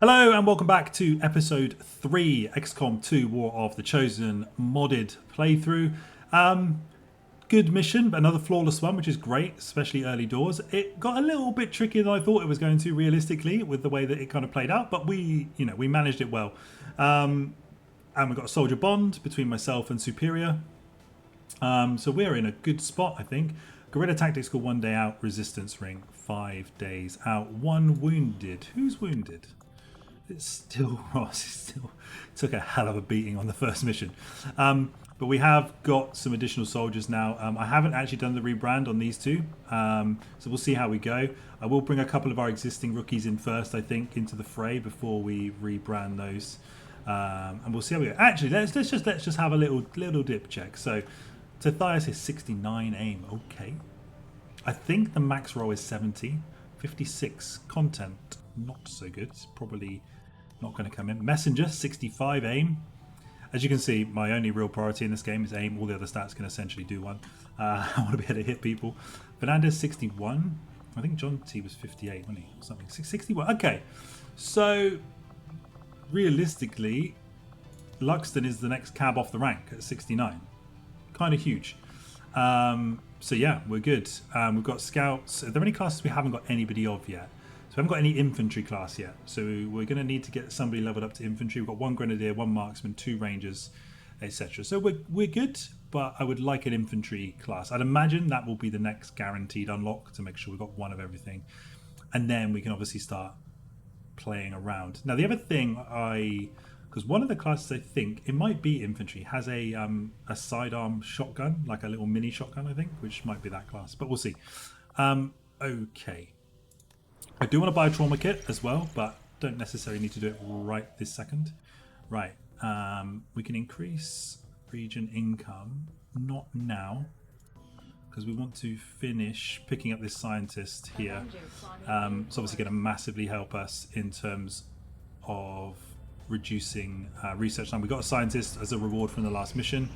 Hello and welcome back to episode 3, XCOM 2 War of the Chosen modded playthrough. Good mission, but another flawless one, which is great, especially early doors. It got a little bit trickier than I thought it was going to realistically with the way that it kind of played out, but we managed it well. And we got a soldier bond between myself and Superior. So we're in a good spot, I think. Guerrilla Tactics got 1 day out, Resistance Ring 5 days out, 1 wounded. Who's wounded? It's still Ross. It still took a hell of a beating on the first mission. But we have got some additional soldiers now. I haven't actually done the rebrand on these two. So we'll see how we go. I will bring a couple of our existing rookies in first, I think, into the fray before we rebrand those. And we'll see how we go. Actually, let's just have a little dip check. So Tathias is 69 aim. Okay. I think the max roll is 70. 56 content. Not so good. It's probably not going to come in. Messenger 65 aim. As you can see, my only real priority in this game is aim. All the other stats can essentially do one. I want to be able to hit people. Fernandez 61. I think John T was 58, wasn't he? Or something. 61. Okay. So realistically, Luxton is the next cab off the rank at 69. Kind of huge. So yeah, we're good. We've got scouts. Are there any classes we haven't got anybody of yet? So we haven't got any infantry class yet. So we're going to need to get somebody leveled up to infantry. We've got 1 grenadier, 1 marksman, 2 rangers, etc. So we're good, but I would like an infantry class. I'd imagine that will be the next guaranteed unlock to make sure we've got 1 of everything. And then we can obviously start playing around. Now the other thing because one of the classes, I think it might be infantry, has a sidearm shotgun, like a little mini shotgun, I think, which might be that class, but we'll see. Okay, I do want to buy a trauma kit as well, but don't necessarily need to do it right this second. Right, we can increase region income, not now, because we want to finish picking up this scientist here. It's obviously going to massively help us in terms of reducing research time. We got a scientist as a reward from the last mission,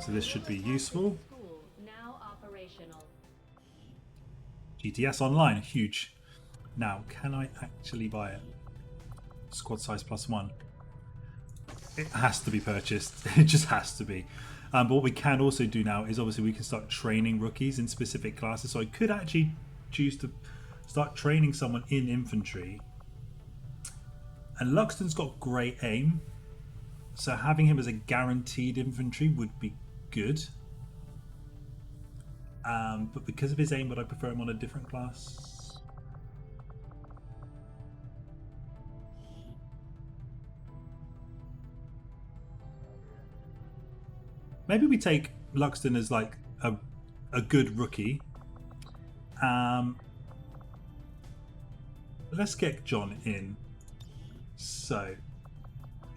so this should be useful. GTS online, huge. Now, can I actually buy it? Squad size +1. It has to be purchased. It just has to be. But what we can also do now is obviously we can start training rookies in specific classes. So I could actually choose to start training someone in infantry. And Luxton's got great aim, so having him as a guaranteed infantry would be good. But because of his aim, would I prefer him on a different class? Maybe we take Luxton as like a good rookie. Let's get John in. So,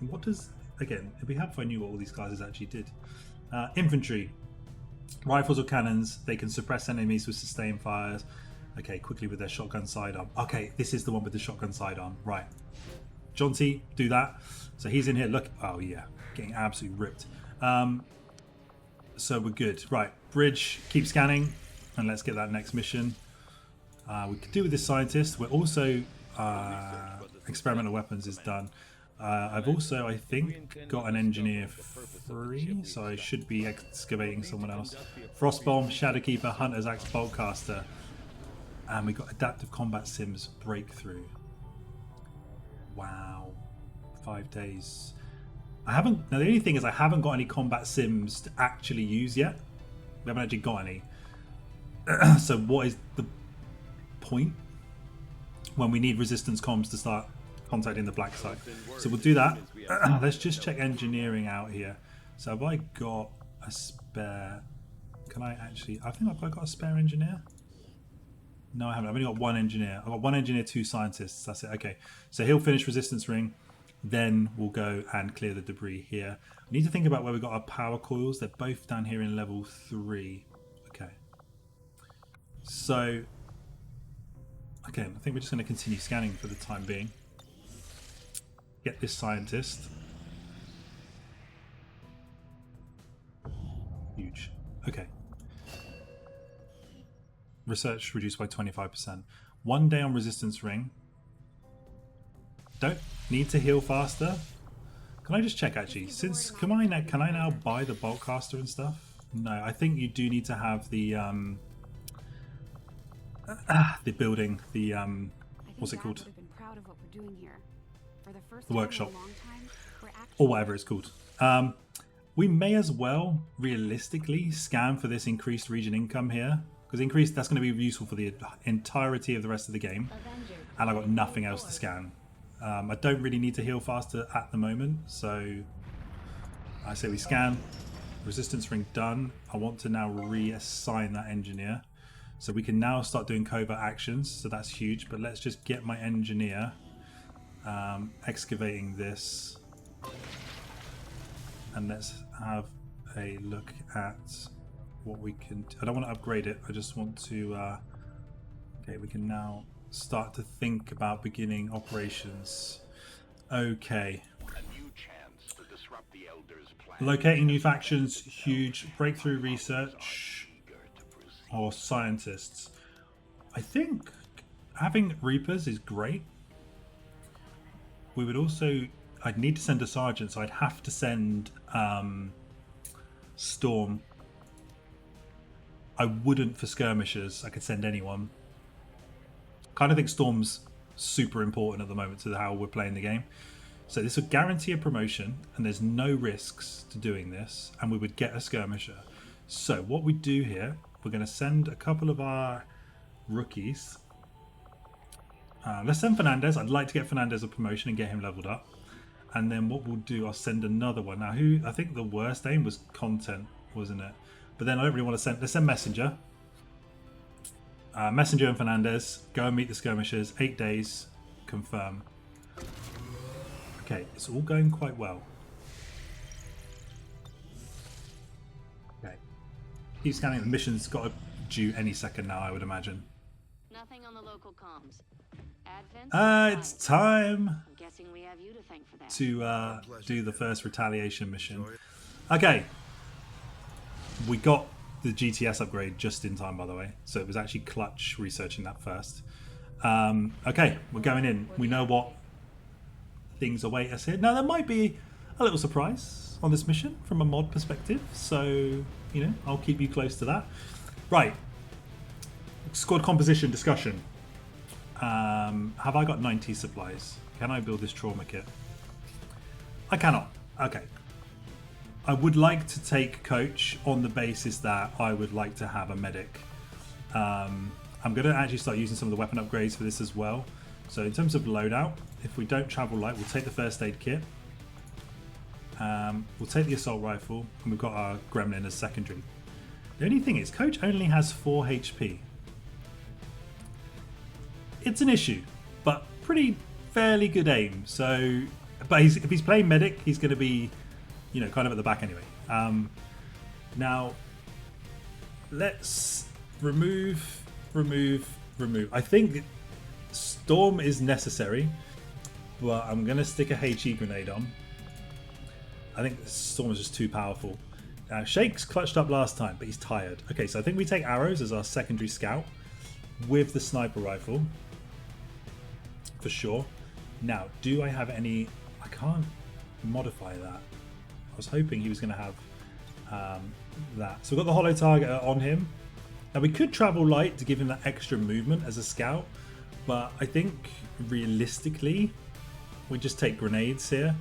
what does, again, it'd be helpful if I knew what all these classes actually did. Infantry. Rifles or cannons, they can suppress enemies with sustained fires. Okay, quickly with their shotgun sidearm. Okay, this is the one with the shotgun sidearm. Right. John T, do that. So he's in here. Look, oh yeah, getting absolutely ripped. So we're good. Right, bridge, keep scanning, and let's get that next mission. We could do with this scientist. We're also... experimental weapons is done. I've also, I think, got an engineer free, so I should be excavating someone else. Frostbomb, Shadowkeeper, Hunter's Axe, Boltcaster, and we got Adaptive Combat Sims Breakthrough. Wow, 5 days. I haven't. Now the only thing is I haven't got any combat sims to actually use yet. We haven't actually got any. So what is the point when we need resistance comms to start contacting the black site? So we'll do that. Let's just check engineering out here. So have I got a spare? Can I actually? I think I've got a spare engineer. No, I haven't. I've only got 1 engineer. I've got 1 engineer, 2 scientists. That's it. Okay. So he'll finish resistance ring. Then we'll go and clear the debris here. We need to think about where we got our power coils. They're both down here in level 3. Okay. So again, I think we're just going to continue scanning for the time being. Get this scientist. Huge. Okay. Research reduced by 25%. 1 day on resistance ring. don't need to heal faster. Can I just check actually? Since can I now buy the bulk caster and stuff? No, I think you do need to have the building, the what's it called? The workshop, or whatever it's called. We may as well realistically scan for this increased region income here, because that's going to be useful for the entirety of the rest of the game, and I've got nothing else to scan. I don't really need to heal faster at the moment, so I say we scan. Resistance ring done. I want to now reassign that engineer, so we can now start doing covert actions, so that's huge. But let's just get my engineer excavating this, and let's have a look at what we can. I don't want to upgrade it, I just want to okay, we can now start to think about beginning operations. Okay, locating new factions, huge. Breakthrough research or scientists. I think having Reapers is great. We would also, I'd need to send a sergeant, so I'd have to send Storm. I wouldn't for skirmishers. I could send anyone. Kind of think Storm's super important at the moment to how we're playing the game. So this would guarantee a promotion, and there's no risks to doing this, and we would get a skirmisher. So what we do here, we're going to send a couple of our rookies. Let's send Fernandez. I'd like to get Fernandez a promotion and get him leveled up. And then what we'll do, I'll send another one. Now, who I think the worst aim was content, wasn't it? But then I don't really want to send. Let's send Messenger. Messenger and Fernandez. Go and meet the skirmishers. 8 days. Confirm. Okay, it's all going quite well. Okay. Keep scanning. The mission's got to due any second now, I would imagine. Nothing on the local comms. It's time I'm guessing we have you to thank for that. to do the first retaliation mission. Okay. We got the GTS upgrade just in time, by the way. So it was actually clutch researching that first. Okay, we're going in. We know what things await us here. Now, there might be a little surprise on this mission from a mod perspective. So, you know, I'll keep you close to that. Right. Squad composition discussion. Have I got 90 supplies? Can I build this trauma kit? I cannot. Okay. I would like to take coach on the basis that I would like to have a medic. I'm going to actually start using some of the weapon upgrades for this as well. So in terms of loadout, if we don't travel light, we'll take the first aid kit. We'll take the assault rifle, and we've got our gremlin as secondary. The only thing is, coach only has 4 HP. It's an issue, but fairly good aim. So, but if he's playing medic, he's going to be, you know, kind of at the back anyway. Now, let's remove. I think Storm is necessary, but I'm going to stick a HE grenade on. I think Storm is just too powerful. Shake's clutched up last time, but he's tired. Okay, so I think we take arrows as our secondary scout with the sniper rifle. For sure. Now, do I have any... I can't modify that. I was hoping he was going to have that. So we've got the hollow target on him. Now, we could travel light to give him that extra movement as a scout, but I think realistically, we just take grenades here,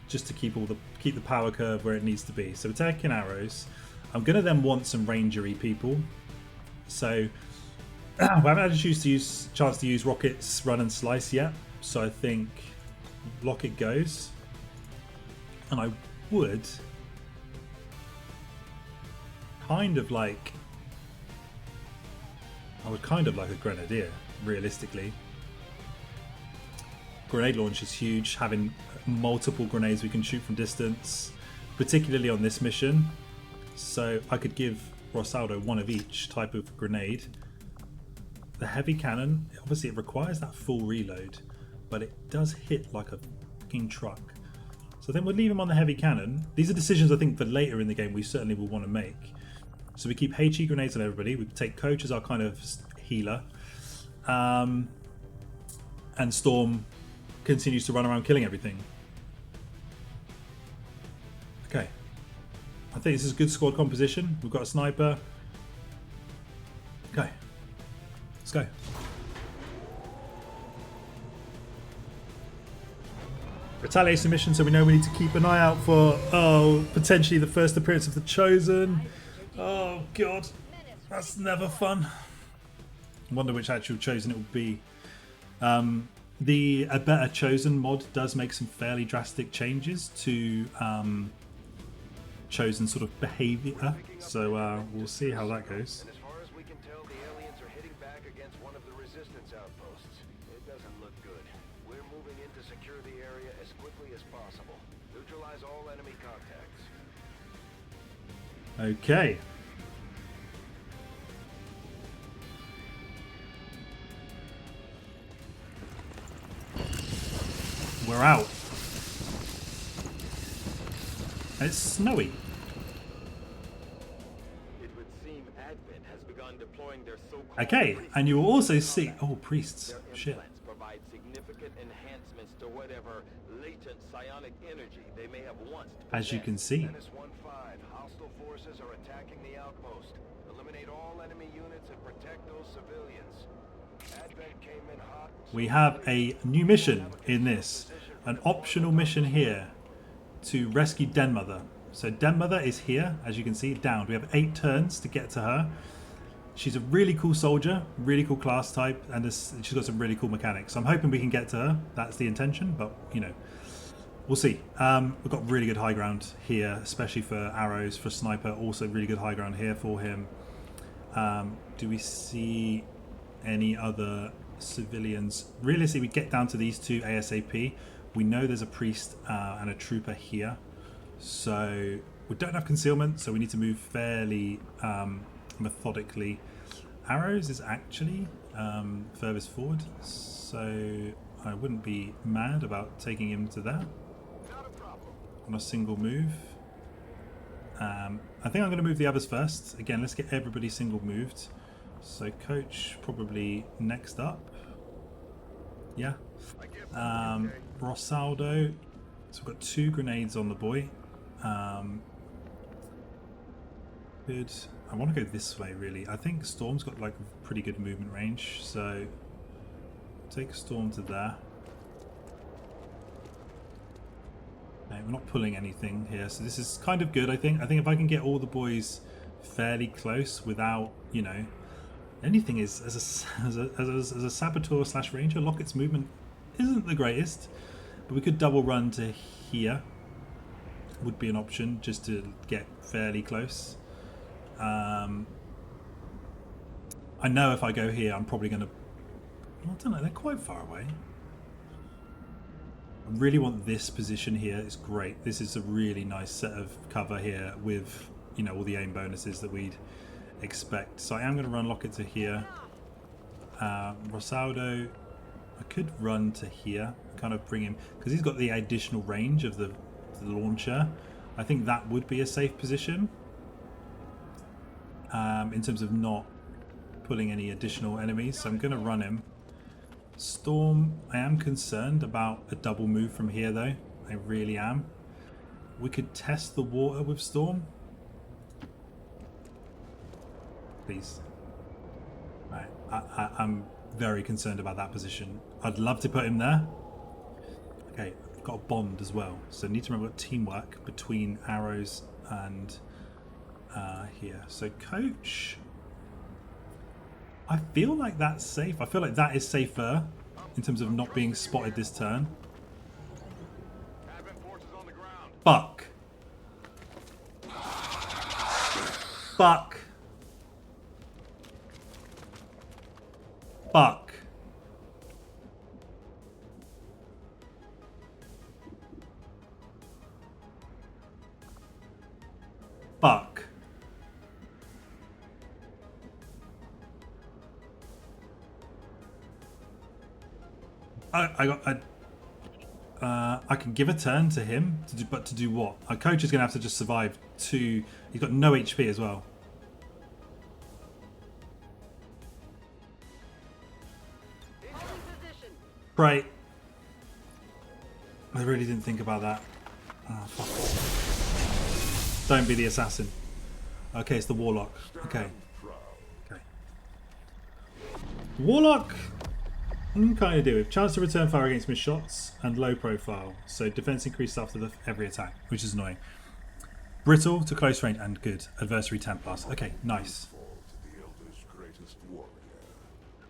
just to keep the power curve where it needs to be. So we're taking arrows. I'm going to then want some rangery people. So... we haven't had a chance to use rockets, run and slice yet, so I think rocket goes. And I would kind of like a grenadier, realistically. Grenade launch is huge, having multiple grenades we can shoot from distance, particularly on this mission. So I could give Rosaldo one of each type of grenade. The heavy cannon, obviously it requires that full reload, but it does hit like a fucking truck. So then we'll leave him on the heavy cannon. These are decisions I think for later in the game we certainly will want to make. So we keep HE grenades on everybody. We take coach as our kind of healer. And and Storm continues to run around killing everything. Okay. I think this is a good squad composition. We've got a sniper. Okay. Let's go. Retaliation mission, so we know we need to keep an eye out for, potentially the first appearance of the Chosen. Oh, God. That's never fun. I wonder which actual Chosen it will be. The A Better Chosen mod does make some fairly drastic changes to Chosen sort of behavior, so we'll see how that goes. And as far as we can tell, the aliens are hitting back against one of the resistance outposts. It doesn't look good. We're moving in to secure the area as quickly as possible. Neutralize all enemy contacts. Okay. We're out. It's snowy. It would seem Advent has begun deploying their so-called Okay, and you will also see... Oh, priests. Their Shit. implants provide significant enhancements to whatever latent psionic energy they may have once As you possessed. can see. NS-15, hostile forces are attacking the outpost. Eliminate all enemy units and protect those civilians. Advent came in hot. We have a new mission in this. An optional mission here to rescue Den Mother. So Den Mother is here, as you can see, downed. We have 8 turns to get to her. She's a really cool soldier, really cool class type, and she's got some really cool mechanics. So I'm hoping we can get to her. That's the intention, but, you know, we'll see. We've got really good high ground here, especially for arrows, for sniper. Also really good high ground here for him. Do we see any other civilians? Realistically, we get down to these 2 ASAP. We know there's a priest and a trooper here. So we don't have concealment, so we need to move fairly methodically. Arrows is actually furthest forward, so I wouldn't be mad about taking him to there on a single move. I think I'm going to move the others first. Again, let's get everybody single moved. So Coach probably next up. Yeah. Rosaldo. So we've got 2 grenades on the boy. Good. I want to go this way, really. I think Storm's got like a pretty good movement range, so take Storm to there. Okay, we're not pulling anything here, so this is kind of good, I think. I think if I can get all the boys fairly close without, you know, anything is as a saboteur slash ranger, Locket's movement isn't the greatest, but we could double run to here. Would be an option just to get fairly close. I know if I go here, I'm probably going to... I don't know, they're quite far away. I really want this position here. It's great. This is a really nice set of cover here with, you know, all the aim bonuses that we'd expect. So I am going to run Locket to here. Rosaldo, I could run to here, kind of bring him, because he's got the additional range of the launcher. I think that would be a safe position in terms of not pulling any additional enemies. So I'm going to run him. Storm, I am concerned about a double move from here though. I really am. We could test the water with Storm. Please. Right. I'm very concerned about that position. I'd love to put him there. Okay, I've got a bond as well. So I need to remember teamwork between arrows and here. So Coach, I feel like that's safe. I feel like that is safer in terms of not being spotted this turn. Fuck. Fuck. Fuck. Fuck. I can give a turn to him, but to do what? Our coach is going to have to just survive 2. He's got no HP as well. Right. I really didn't think about that. Oh, fuck. Don't be the assassin. Okay, it's the warlock. Okay. Okay. Warlock, kind of do with chance to return fire against missed shots and low profile. So defense increased after every attack, which is annoying. Brittle to close range and good. Adversary 10 plus. Okay, nice.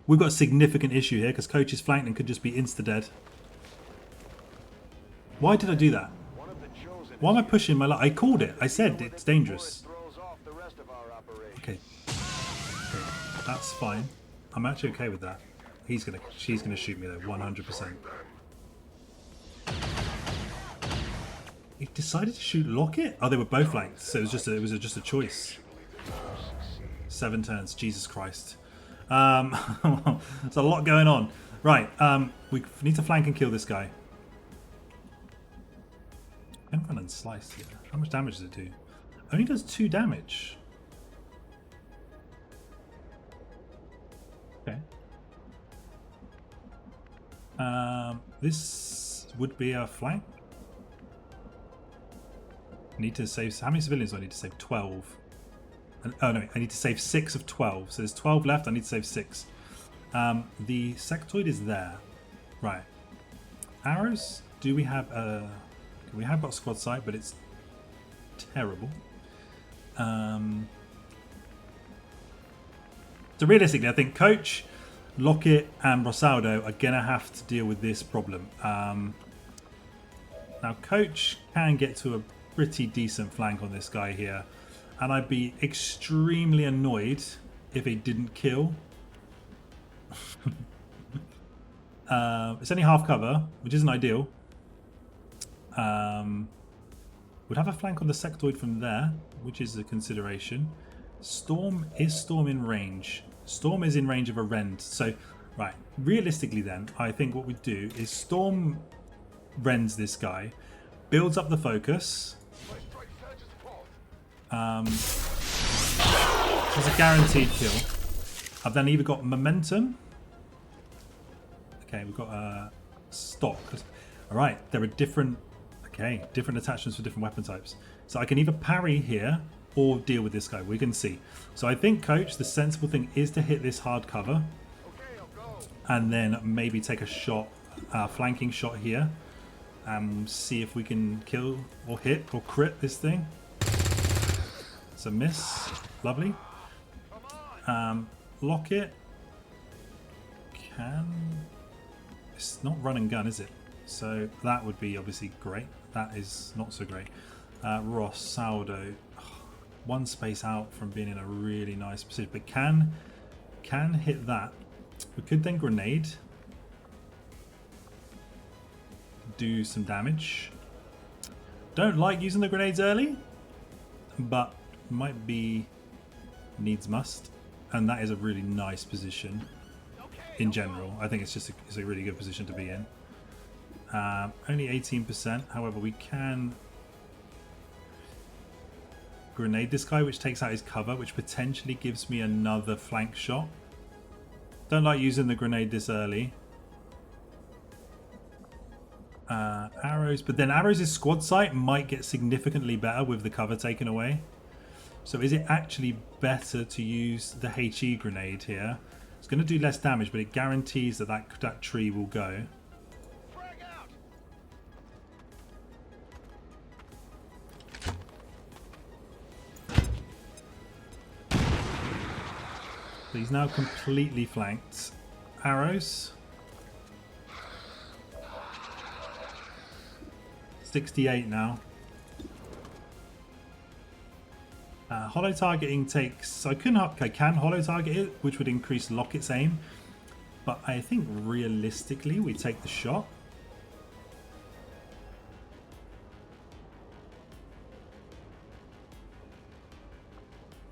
We've got a significant issue here because Coach is flanked and could just be insta-dead. Why did I do that? Why am I pushing my luck? I called it. I said it's dangerous. Okay. Okay. That's fine. I'm actually okay with that. She's gonna shoot me though, 100%. He decided to shoot Locket? Oh, they were both flanked, so it was just a choice. 7 turns, Jesus Christ. There's a lot going on. Right, we need to flank and kill this guy. I'm running sliced here. How much damage does it do? Only does 2 damage. Okay. This would be a flank. I need to save. How many civilians do I need to save? 12. Oh no, I need to save 6 of 12. So there's 12 left. I need to save 6. The sectoid is there. Right. Arrows. Do we have a? We have got squad sight, but it's terrible. So realistically, I think Coach, Lockett, and Rosaldo are gonna have to deal with this problem. Now, Coach can get to a pretty decent flank on this guy here, and I'd be extremely annoyed if he didn't kill. It's only half cover, which isn't ideal. Would have a flank on the sectoid from there, which is a consideration. Storm in range. Storm is in range of a rend. So, right, realistically then, I think what we do is Storm rends this guy, builds up the focus. It's a guaranteed kill. I've then either got momentum. Okay, we've got stock. All right, there are different attachments for different weapon types. So I can either parry here or deal with this guy. We can see. So I think, Coach, the sensible thing is to hit this hard cover, and then maybe take a shot, flanking shot here, and see if we can kill or hit or crit this thing. It's a miss. Lovely. Lock it. It's not run and gun, is it? So that would be obviously great. That is not so great. Rosaldo, one space out from being in a really nice position, but can hit that. We could then grenade, do some damage. Don't like using the grenades early, but might be needs must, and that is a really nice position in general. I think it's a really good position to be in. Only 18%. However, we can grenade this guy, which takes out his cover, which potentially gives me another flank shot. Don't like using the grenade this early. Arrows, but then arrows' squad sight might get significantly better with the cover taken away. So is it actually better to use the HE grenade here? It's going to do less damage, but it guarantees that tree will go. So he's now completely flanked. Arrows. 68 now. Hollow targeting takes... I can hollow target it, which would increase Lockett's aim. But I think realistically we take the shot.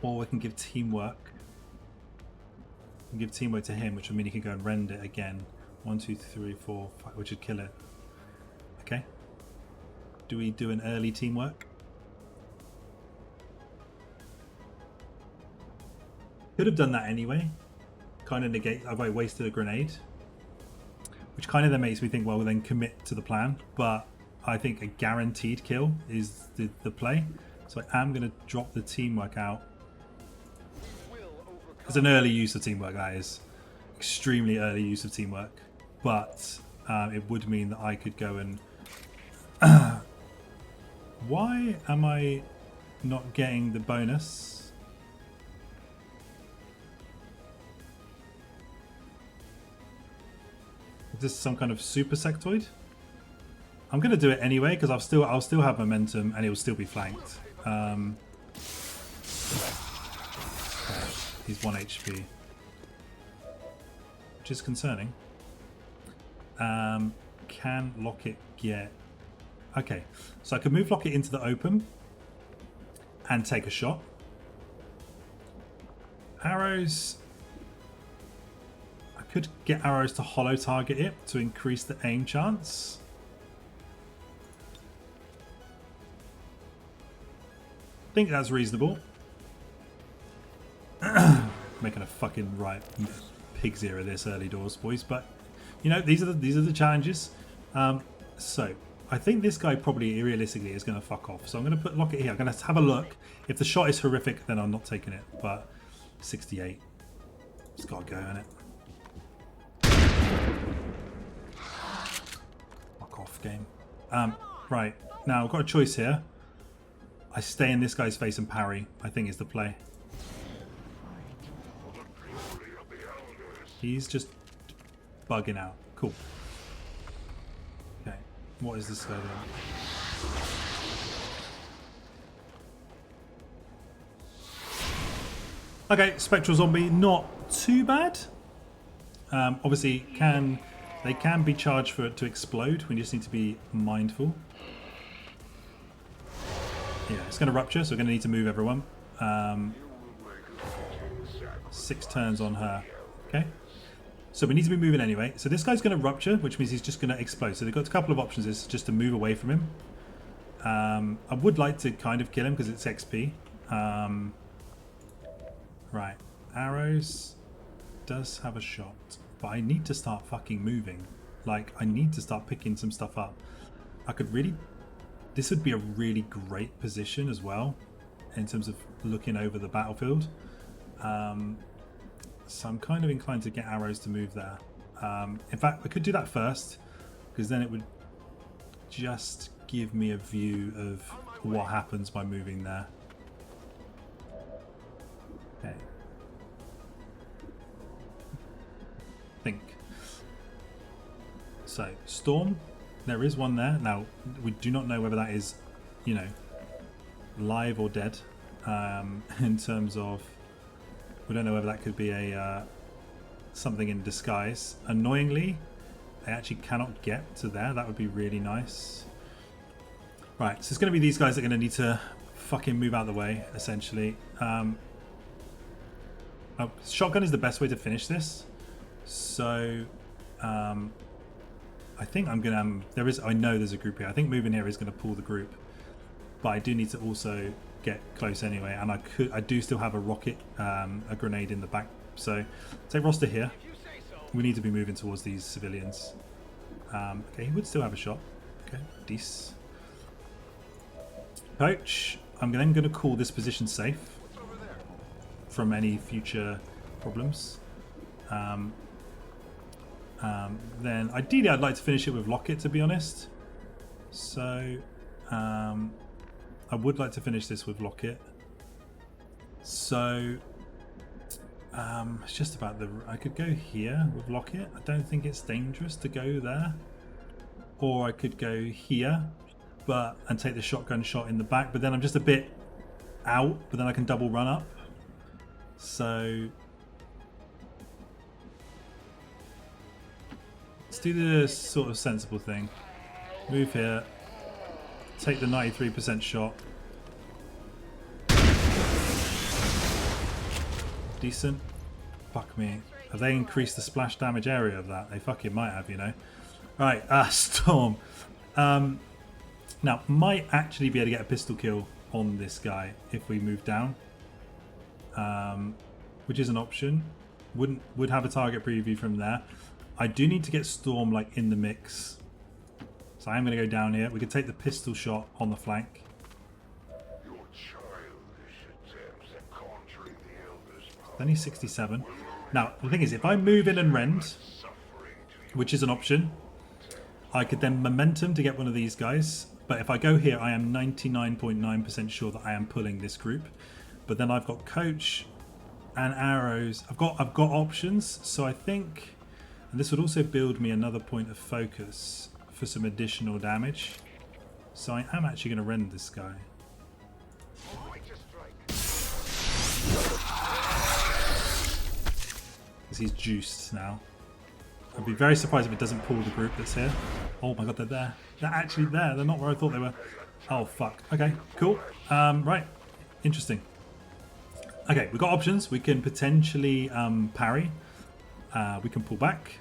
Or we can give teamwork. We can give teamwork to him, which would mean he can go and rend it again. 1, 2, 3, 4, 5, which would kill it. Okay. Do we do an early teamwork? Could have done that anyway. Kind of negate. I've wasted a grenade. which kind of then makes me think, well, then commit to the plan. But I think a guaranteed kill is the play. So I am going to drop the teamwork out. It's an early use of teamwork, that is. Extremely early use of teamwork. But it would mean that I could go and... Why am I not getting the bonus? Is this some kind of super sectoid? I'm going to do it anyway because I'll still have momentum and it will still be flanked. Okay. He's 1 HP, which is concerning. Can Locket get... Okay, so I could move Locket into the open and take a shot. Arrows... I could get arrows to hollow target it to increase the aim chance. I think that's reasonable. Making a fucking right pig's ear of this early doors, boys. But you know, these are the challenges. So I think this guy probably realistically is going to fuck off. So I'm going to put Locket here. I'm going to have a look. If the shot is horrific, then I'm not taking it. But 68, it's got to go in it. Fuck off, game. Right now I've got a choice here. I stay in this guy's face and parry, I think is the play. He's just bugging out. Cool. Okay, what is this guy doing? Okay, Spectral Zombie, not too bad. Obviously, they can be charged for it to explode. We just need to be mindful. Yeah, it's going to rupture, so we're going to need to move everyone. 6 turns on her. Okay. So we need to be moving anyway. So this guy's going to rupture, which means he's just going to explode. So they've got a couple of options. Is just to move away from him. I would like to kind of kill him because it's XP. Right. Arrows does have a shot. But I need to start fucking moving. Like, I need to start picking some stuff up. I could really... This would be a really great position as well, in terms of looking over the battlefield. So I'm kind of inclined to get arrows to move there. In fact, I could do that first, because then it would just give me a view of what happens by moving there. Okay. Think. So, Storm. There is one there. Now, we do not know whether that is, you know, live or dead. In terms of, we don't know whether that could be a something in disguise. Annoyingly, I actually cannot get to there. That would be really nice. Right, so it's going to be these guys that are going to need to fucking move out of the way, essentially. Shotgun is the best way to finish this. So, I think I'm gonna. I know there's a group here. I think moving here is going to pull the group, but I do need to also get close anyway. And I do still have a rocket, a grenade in the back. So take roster here. We need to be moving towards these civilians. Okay, he would still have a shot. Okay, decent. Poach. I'm then going to call this position safe from any future problems. Then ideally I'd like to finish it with Locket, to be honest. So I would like to finish this with Locket. So it's just about I could go here with Locket. I don't think it's dangerous to go there. Or I could go here and take the shotgun shot in the back, but then I'm just a bit out, but then I can double run up. So let's do the sort of sensible thing. Move here. Take the 93% shot. Decent. Fuck me. Have they increased the splash damage area of that? They fucking might have, you know. Right, Storm. Now, might actually be able to get a pistol kill on this guy if we move down. Which is an option. Would have a target preview from there. I do need to get Storm like in the mix. So I'm going to go down here. We could take the pistol shot on the flank. Your childish attempts at conjuring the elders' power Only 67. Now, the thing is, if I move in and rend, suffering to which is an option, I could then momentum to get one of these guys. But if I go here, I am 99.9% sure that I am pulling this group. But then I've got coach and arrows. I've got options. So I think, and this would also build me another point of focus for some additional damage. So I am actually going to rend this guy. Righteous strike. Because he's juiced now. I'd be very surprised if it doesn't pull the group that's here. Oh my god, they're there. They're actually there. They're not where I thought they were. Oh fuck. Okay, cool. Right. Interesting. Okay, we've got options. We can potentially parry. We can pull back.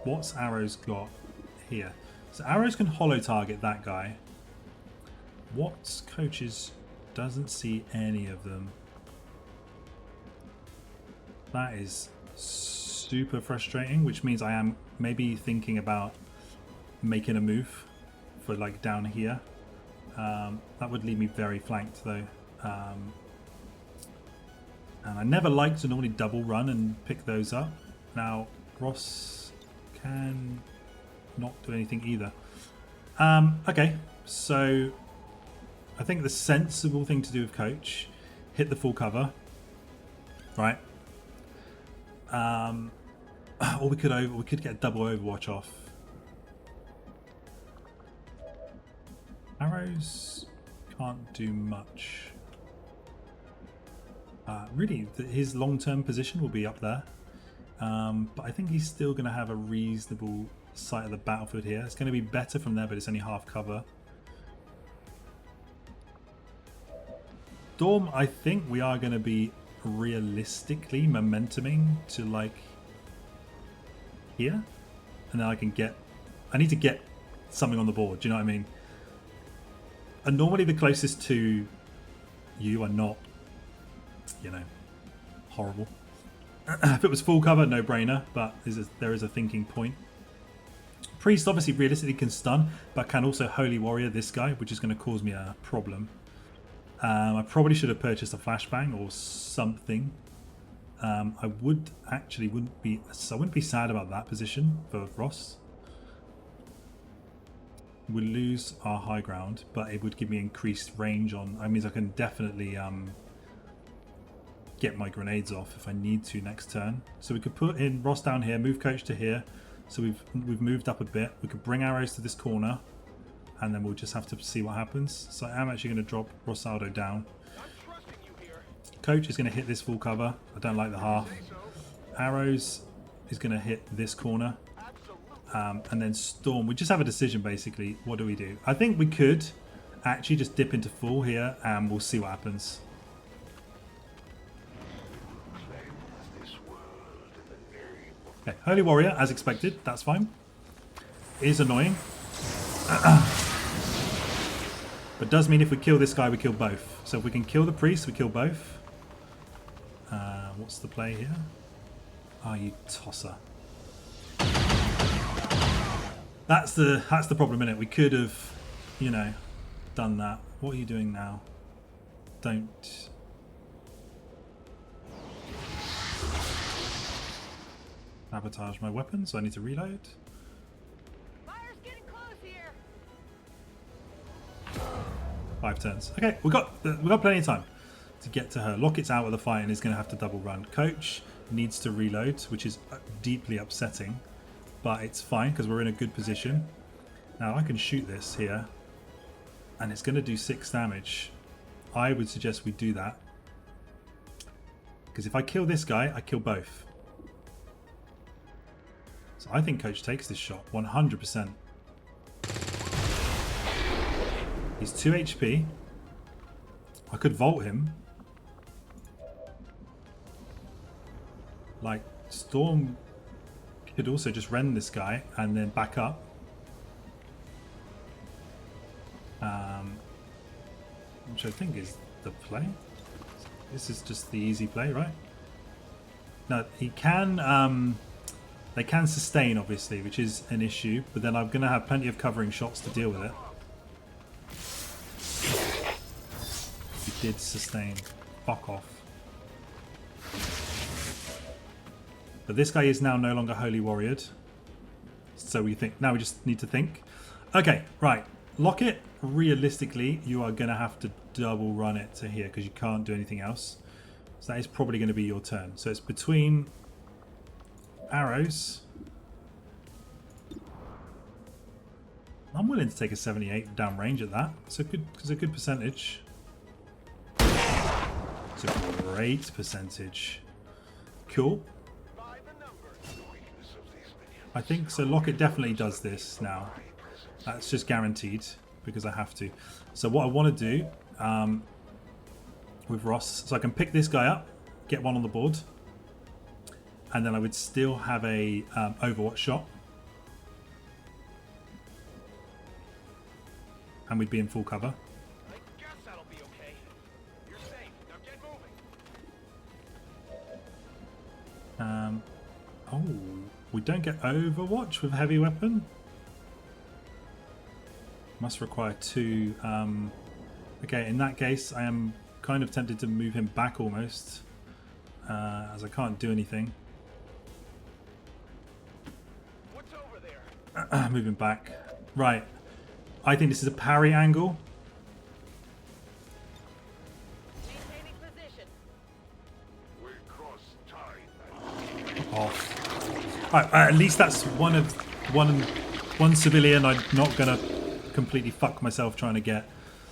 What's arrows got here? So arrows can hollow target that guy. What's coaches doesn't see any of them. That is super frustrating, which means I am maybe thinking about making a move for like down here. That would leave me very flanked though. And I never like to normally double run and pick those up. Now Ross can not do anything either. Okay, so I think the sensible thing to do with coach, hit the full cover, right? Or we could get a double overwatch off. Arrows can't do much. Really, his long-term position will be up there. But I think he's still going to have a reasonable sight of the battlefield here. It's going to be better from there, but it's only half cover. Storm, I think we are going to be realistically momentuming to like here. And then I need to get something on the board. Do you know what I mean? And normally the closest to you are not, you know, horrible. If it was full cover, no brainer, but there is a thinking point. Priest obviously realistically can stun, but can also Holy Warrior this guy, which is going to cause me a problem. I probably should have purchased a flashbang or something. I wouldn't be sad about that position for Ross. We'll lose our high ground, but it would give me increased range on. That means I can definitely get my grenades off if I need to next turn. So we could put in Ross down here, move coach to here. So we've moved up a bit. We could bring arrows to this corner, and then we'll just have to see what happens. So I am actually going to drop Rosaldo down. Coach is going to hit this full cover. I don't like the half. Arrows is going to hit this corner. And then Storm. We just have a decision basically. What do we do? I think we could actually just dip into full here and we'll see what happens. Okay, Holy Warrior as expected. That's fine. It is annoying. But does mean if we kill this guy, we kill both. So if we can kill the priest, we kill both. What's the play here? Oh, you tosser. That's the problem, innit? We could have, you know, done that. What are you doing now? Don't. Sabotage my weapon, so I need to reload. Fire's getting close here. 5 turns. Okay, we got plenty of time to get to her. Locket's out of the fight and is going to have to double run. Coach needs to reload, which is deeply upsetting, but it's fine because we're in a good position. Now I can shoot this here, and it's going to do 6 damage. I would suggest we do that because if I kill this guy, I kill both. So I think Coach takes this shot 100%. He's 2 HP. I could vault him. Like, Storm could also just rend this guy and then back up. Which I think is the play. This is just the easy play, right? Now, he can They can sustain, obviously, which is an issue, but then I'm going to have plenty of covering shots to deal with it. He did sustain. Fuck off. But this guy is now no longer Holy Warriored. So we think, now we just need to think. Okay, right. Locket, realistically, you are going to have to double run it to here because you can't do anything else. So that is probably going to be your turn. So it's between arrows. I'm willing to take a 78 down range at that. It's a good percentage. It's a great percentage. Cool. I think so. Locket definitely does this now. That's just guaranteed because I have to. So what I want to do with Ross, so I can pick this guy up, get one on the board, and then I would still have a Overwatch shot, and we'd be in full cover. I guess that'll be okay. You're safe. Now get moving. Oh, we don't get Overwatch with heavy weapon. Must require 2. Okay, in that case, I am kind of tempted to move him back almost, as I can't do anything. What's over there? Moving back. Right. I think this is a parry angle. Maintaining position. We cross time. Off. Right, at least that's one civilian I'm not gonna completely fuck myself trying to get.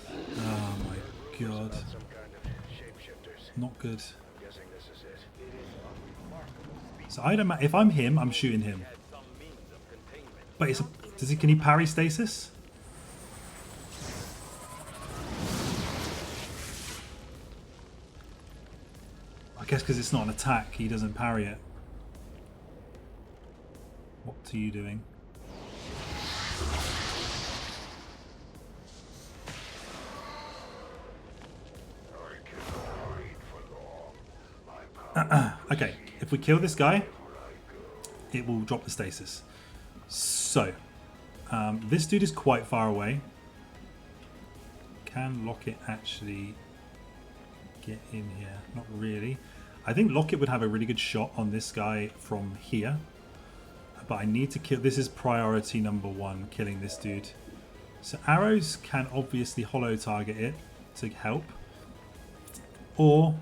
Oh my god. Some kind of shapeshifters. Not good. I'm guessing this is it. It is a remarkable speed. So I don't matter if I'm him, I'm shooting him. Had some means of containment. But it's can he parry stasis? I guess because it's not an attack, he doesn't parry it. What are you doing? Okay, if we kill this guy, it will drop the stasis. So, this dude is quite far away. Can Locket actually get in here? Not really. I think Locket would have a really good shot on this guy from here. But I need to kill... This is priority number 1, killing this dude. So arrows can obviously hollow target it to help. Or...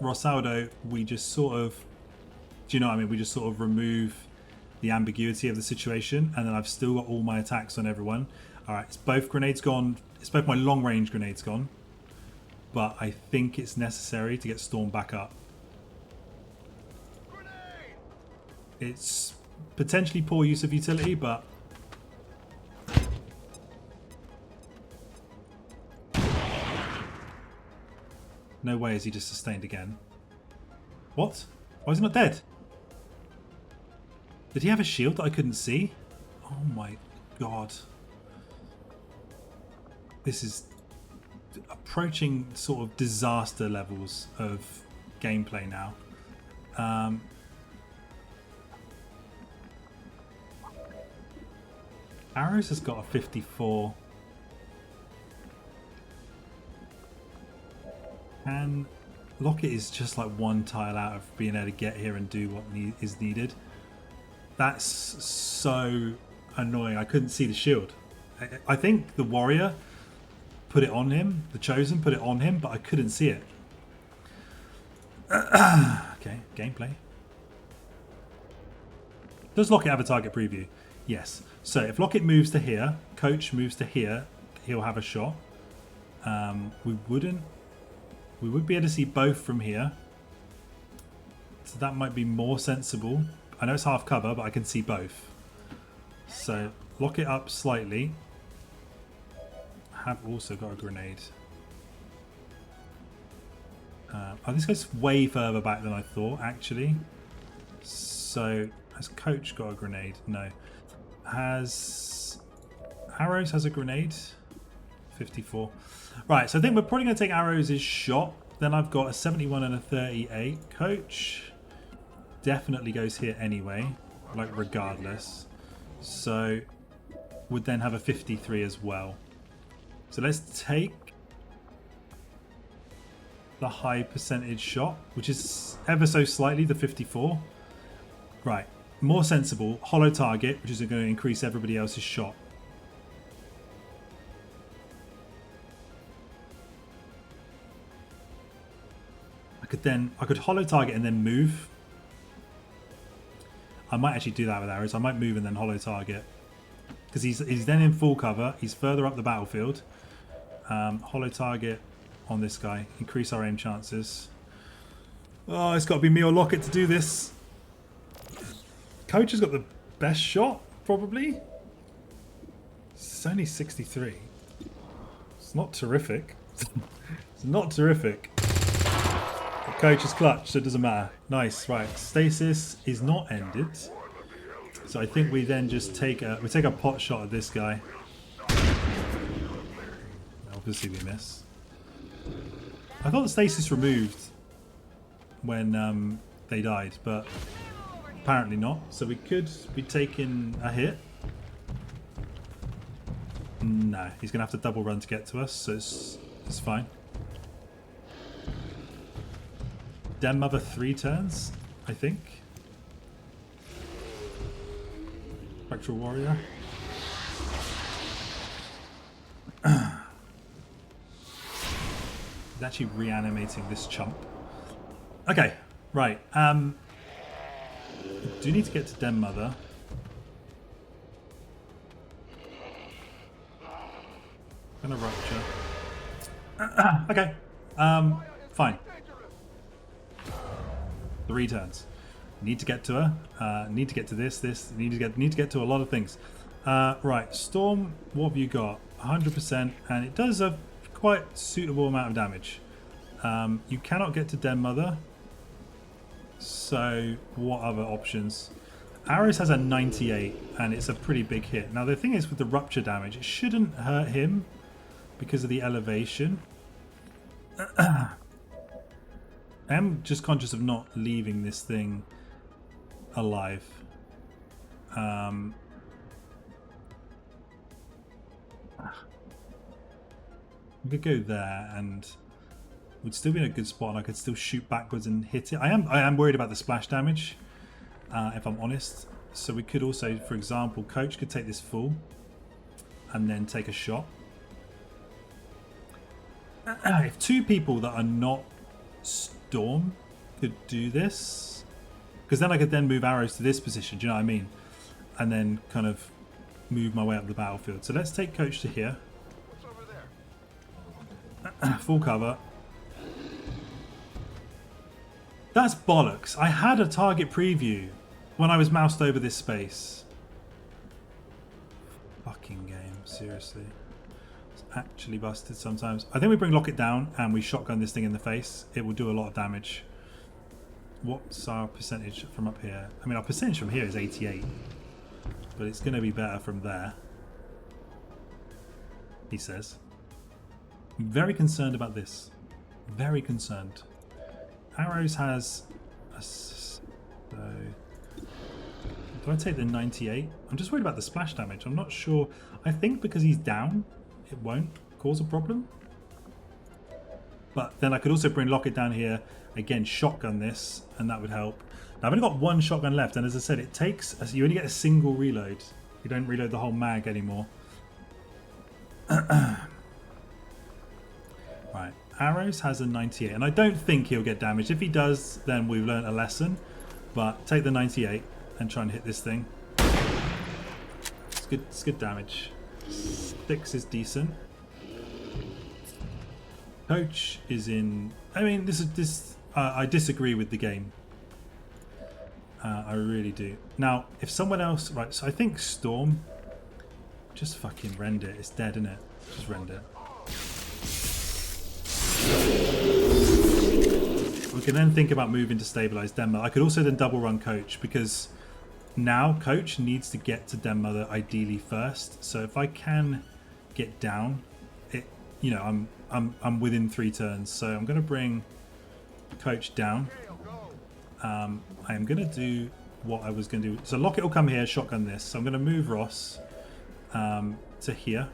Rosaldo, we just sort of, do you know what I mean? We just sort of remove the ambiguity of the situation, and then I've still got all my attacks on everyone. All right, it's both grenades gone. It's both my long range grenades gone, but I think it's necessary to get Storm back up. Grenade! It's potentially poor use of utility, but no way is he just sustained again. What? Why is he not dead? Did he have a shield that I couldn't see? Oh my god. This is approaching sort of disaster levels of gameplay now. Arrows has got a 54. And Locket is just like one tile out of being able to get here and do what is needed. That's so annoying. I couldn't see the shield. I think the warrior put it on him, the chosen put it on him, but I couldn't see it. Okay, gameplay. Does Locket have a target preview? Yes. So if Locket moves to here, Coach moves to here, he'll have a shot. We would be able to see both from here. So that might be more sensible. I know it's half cover, but I can see both. So lock it up slightly. Have also got a grenade. Oh, this goes way further back than I thought, actually. So has Coach got a grenade? No. Has Arrows has a grenade? 54. Right, so I think we're probably going to take Arrows' shot. Then I've got a 71 and a 38. Coach definitely goes here anyway. like regardless. So would then have a 53 as well. So let's take the high percentage shot, which is ever so slightly the 54. Right, more sensible, hollow target, which is going to increase everybody else's shot. I could hollow target and then move. I might actually do that with arrows. I might move and then hollow target. Because he's then in full cover. He's further up the battlefield. Hollow target on this guy. Increase our aim chances. Oh, it's got to be me or Lockett to do this. Coach has got the best shot, probably. It's only 63. It's not terrific. It's not terrific. The coach is clutch, so it doesn't matter. Nice, right. Stasis is not ended. So I think we then just take a pot shot at this guy. Obviously we miss. I thought the stasis removed when they died, but apparently not. So we could be taking a hit. No, he's going to have to double run to get to us, so it's fine. Den Mother 3 turns, I think. Spectral Warrior. He's actually reanimating this chump. Okay, right. I do need to get to Den Mother. Gonna rupture. Okay. Fine. 3 turns. Need to get to her. Need to get to this. Need to get to a lot of things. Right. Storm. What have you got? 100%, and it does a quite suitable amount of damage. You cannot get to Den Mother. So what other options? Arrows has a 98, and it's a pretty big hit. Now the thing is, with the rupture damage, it shouldn't hurt him because of the elevation. I am just conscious of not leaving this thing alive. We could go there, and we'd still be in a good spot, and I could still shoot backwards and hit it. I am worried about the splash damage, if I'm honest. So we could also, for example, Coach could take this full and then take a shot. If 2 people that are not Storm could do this, because then I could then move arrows to this position, do you know what I mean? And then kind of move my way up the battlefield. So let's take Coach to here. What's over there? Full cover. That's bollocks. I had a target preview when I was moused over this space. Fucking game, seriously. It's actually busted sometimes. I think we bring Lockett down and we shotgun this thing in the face. It will do a lot of damage. What's our percentage from up here? I mean, our percentage from here is 88. But it's going to be better from there. He says. I'm very concerned about this. Very concerned. Arrows has a... So... Do I take the 98? I'm just worried about the splash damage. I'm not sure. I think because he's down, it won't cause a problem. But then I could also bring Lockett down here. Again, shotgun this, and that would help. Now, I've only got 1 shotgun left, and as I said, it takes... You only get a single reload. You don't reload the whole mag anymore. Right. Arrows has a 98, and I don't think he'll get damaged. If he does, then we've learned a lesson. But take the 98 and try and hit this thing. It's good damage. 6 is decent. Coach is in... I mean, I disagree with the game. I really do. Now, if someone else... Right, so I think Storm... Just fucking rend it. It's dead, isn't it? Just rend it. We can then think about moving to stabilize Den Mother. I could also then double run Coach, because now Coach needs to get to Den Mother ideally first. So if I can get down, it, you know, I'm within 3 turns. So I'm going to bring Coach down. I am going to do what I was going to do. So Lockett will come here, shotgun this. So I'm going to move Ross to here.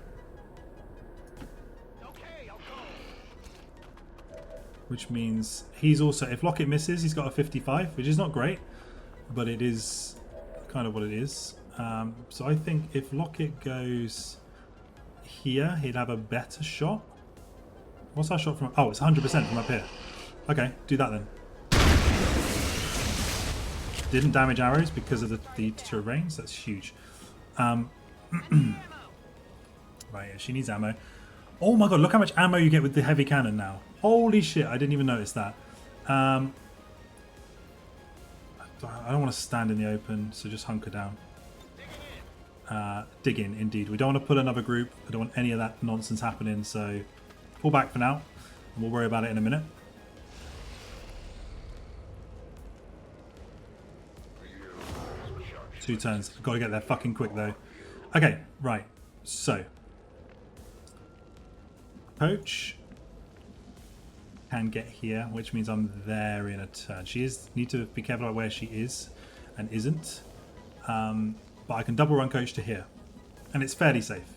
Which means he's also, if Lockett misses, he's got a 55, which is not great, but it is kind of what it is. So I think if Lockett goes here, he'd have a better shot. What's our shot from? Oh, it's 100% from up here. Okay, do that then. Didn't damage arrows because of the terrain, so that's huge. Right, yeah, she needs ammo. Oh my god, look how much ammo you get with the heavy cannon now. Holy shit, I didn't even notice that. I don't want to stand in the open, so just hunker down. Dig in, indeed. We don't want to put another group. I don't want any of that nonsense happening, so pull back for now, and we'll worry about it in a minute. Two turns. Got to get there fucking quick, though. Okay, right. So, Coach can get here, which means I'm there in a turn. She is need to be careful about where she is and isn't. But I can double run Coach to here, and it's fairly safe.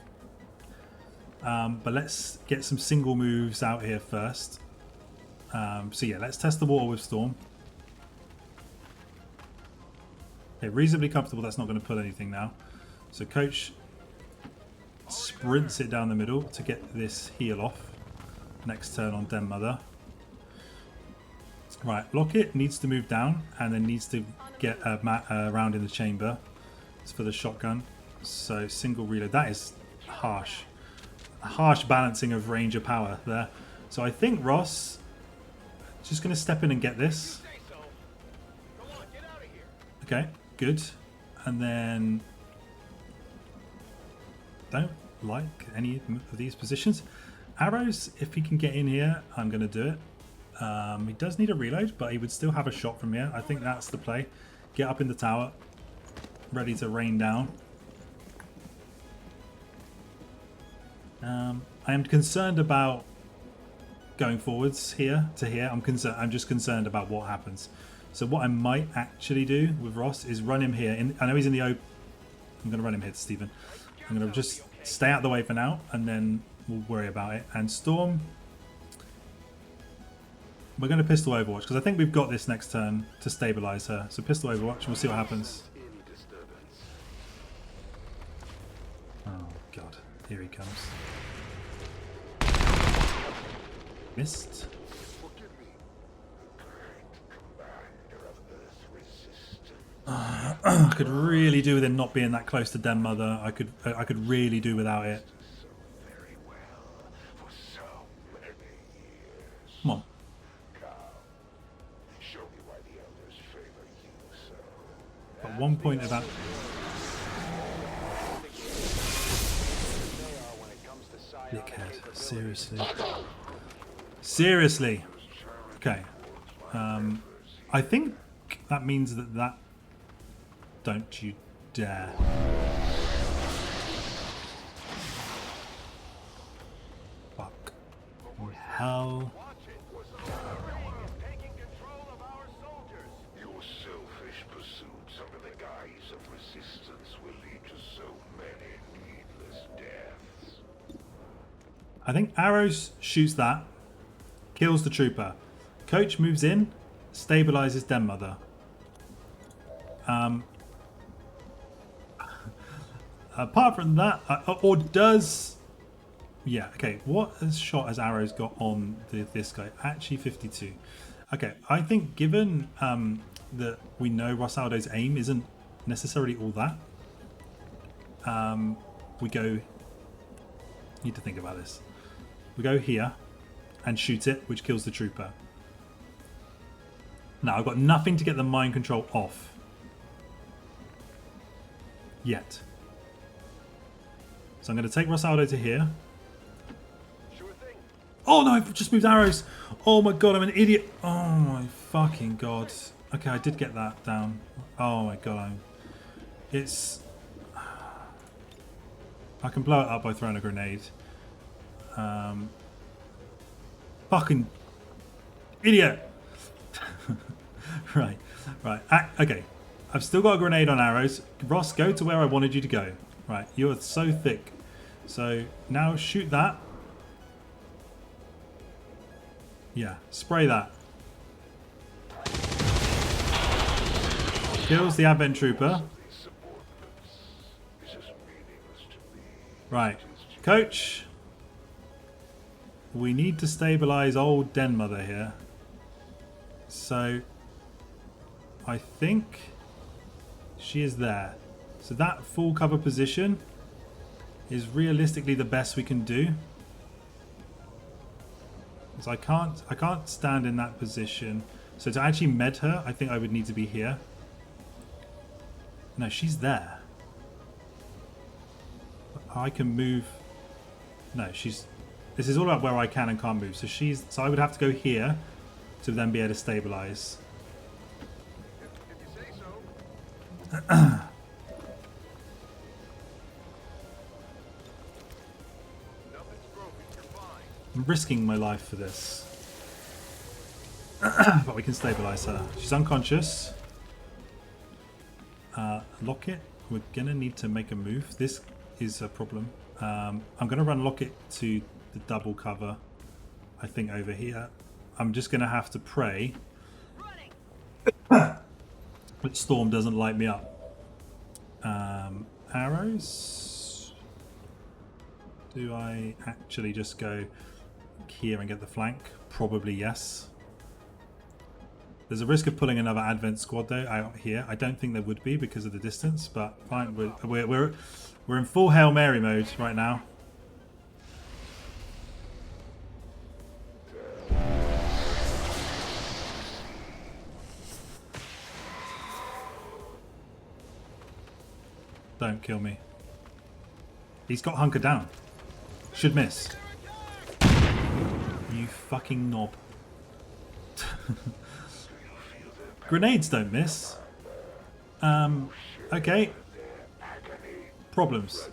But let's get some single moves out here first. So yeah, let's test the water with Storm. Okay, reasonably comfortable. That's not going to pull anything now. So Coach sprints it down the middle to get this heal off. Next turn on Den Mother. Right, Lockett needs to move down and then needs to get a round in the chamber. It's for the shotgun. So single reload. That is harsh. A harsh balancing of range of power there. So I think Ross is just going to step in and get this. Okay, good. And then don't like any of these positions. Arrows, if he can get in here, I'm going to do it. He does need a reload, but he would still have a shot from here. I think that's the play. Get up in the tower, ready to rain down. I am concerned about going forwards here to here. I'm just concerned about what happens. So what I might actually do with Ross is run him here. I know he's in the open. I'm going to run him here to Stephen. I'm going to just stay out of the way for now, and then we'll worry about it. And Storm, we're going to pistol Overwatch because I think we've got this next turn to stabilize her. So pistol Overwatch, and we'll see what happens. Oh god, here he comes. Missed. I could really do with him not being that close to Den Mother. I could really do without it. Come on. At one point about dickhead. Seriously. Seriously. Okay. I think that means that don't you dare. Fuck. Hell. Your selfish pursuits under the guise of resistance will lead to so many needless deaths. I think Arrows shoots that, kills the trooper. Coach moves in, stabilizes Den Mother. Apart from that, or does... Yeah, okay, what shot has Arrows got on this guy? Actually 52. Okay, I think given that we know Rosaldo's aim isn't necessarily all that, we go... Need to think about this. We go here and shoot it, which kills the trooper. Now, I've got nothing to get the mind control off. Yet. So I'm going to take Rosaldo to here. Oh no, I've just moved arrows. Oh my god, I'm an idiot. Oh my fucking god. Okay, I did get that down. Oh my god, it's... I can blow it up by throwing a grenade. Fucking idiot. Right. Okay. I've still got a grenade on arrows. Ross, go to where I wanted you to go. Right, you're so thick. So now shoot that. Yeah, spray that. Kills the Advent Trooper. Right, Coach. We need to stabilize old Den Mother here. So I think she is there. So that full cover position is realistically the best we can do. So I can't stand in that position. So to actually med her, I think I would need to be here. No, she's there. I can move. No, she's. This is all about where I can and can't move. So she's. So I would have to go here to then be able to stabilize. If you say so. Nothing's broken. You're fine. I'm risking my life for this. But we can stabilize her. She's unconscious. Locket. We're gonna need to make a move. This is a problem. I'm gonna run Locket to the double cover. I think over here. I'm just gonna have to pray that Storm doesn't light me up. Arrows. Do I actually just go here and get the flank? Probably yes. There's a risk of pulling another Advent squad though out here. I don't think there would be because of the distance, but fine. We're in full Hail Mary mode right now. Don't kill me. He's got hunker down. Should miss. You fucking knob. Grenades don't miss. Okay. Problems.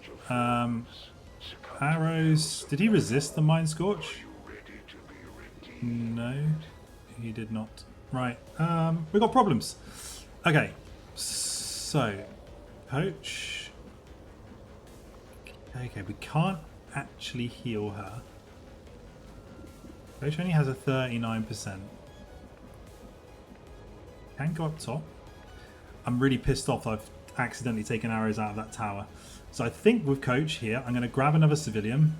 Arrows. Did he resist the Mind Scorch? No, he did not. Right. We got problems. Okay. So, Poach. Okay, we can't actually heal her. Poach only has a 39%. Can go up top. I'm really pissed off I've accidentally taken arrows out of that tower. So I think with Coach here, I'm going to grab another civilian.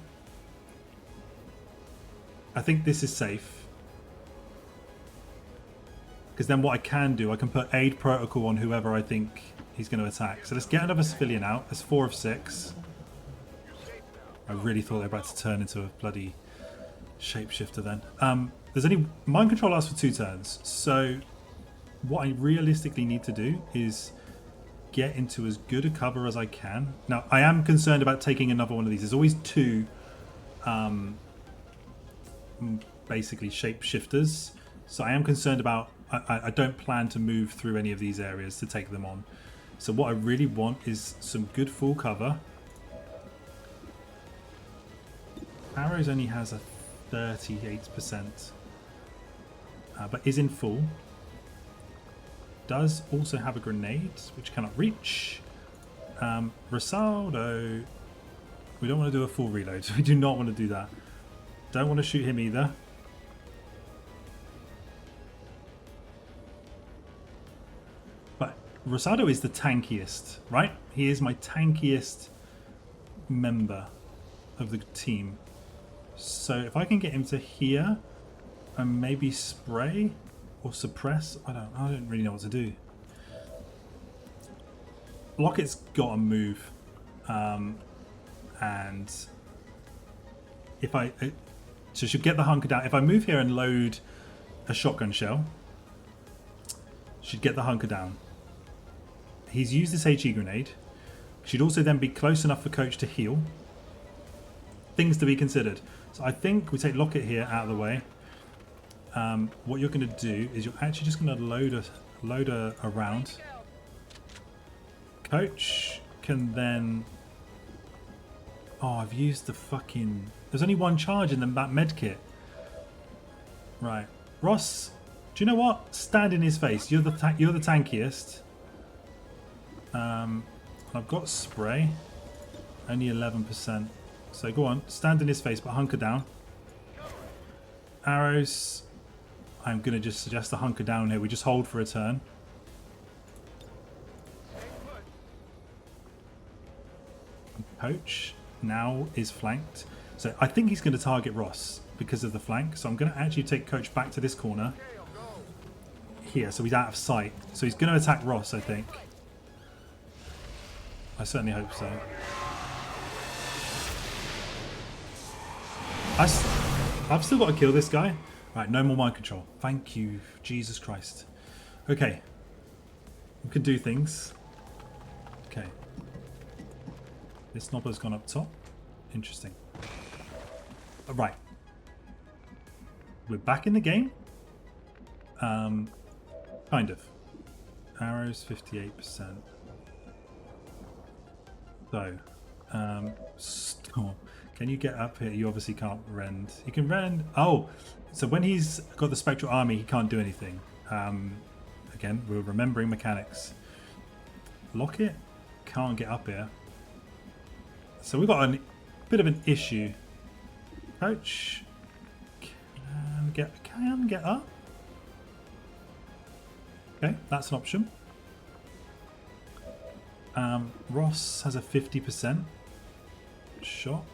I think this is safe. Because then what I can do, I can put aid protocol on whoever I think he's going to attack. So let's get another civilian out. That's 4 of 6. I really thought they were about to turn into a bloody shapeshifter then. There's only... Mind control lasts for 2 turns. So what I realistically need to do is get into as good a cover as I can. Now, I am concerned about taking another one of these. There's always 2 basically shapeshifters. So I am concerned about... I don't plan to move through any of these areas to take them on. So what I really want is some good full cover. Arrows only has a 38%. But is in full. Does also have a grenade, which cannot reach. Rosaldo. We don't want to do a full reload. We do not want to do that. Don't want to shoot him either. But Rosaldo is the tankiest, right? He is my tankiest member of the team. So if I can get him to here and maybe spray or suppress, I don't really know what to do. Locket's got to move, and if I so should get the hunker down. If I move here and load a shotgun shell, should get the hunker down. He's used this HE grenade. Should also then be close enough for Coach to heal. Things to be considered. So I think we take Locket here out of the way. What you're going to do is you're actually just going to load a round. Coach can then... Oh, I've used the fucking... There's only 1 charge in that med kit. Right. Ross, do you know what? Stand in his face. You're the tankiest. I've got spray. Only 11%. So go on, stand in his face, but hunker down. Arrows. I'm going to just suggest a hunker down here. We just hold for a turn. Poach now is flanked. So I think he's going to target Ross because of the flank. So I'm going to actually take Coach back to this corner. Here, so he's out of sight. So he's going to attack Ross, I think. I certainly hope so. I've still got to kill this guy. Right, no more mind control. Thank you, Jesus Christ. Okay. We can do things. Okay. This knobber's gone up top. Interesting. Right. We're back in the game. Kind of. Arrows, 58%. So, Storm. Can you get up here? You obviously can't rend. You can rend. Oh, so when he's got the Spectral Army, he can't do anything. Again, we're remembering mechanics. Locket can't get up here. So we've got a bit of an issue. Coach can get up. Okay, that's an option. Ross has a 50% shot.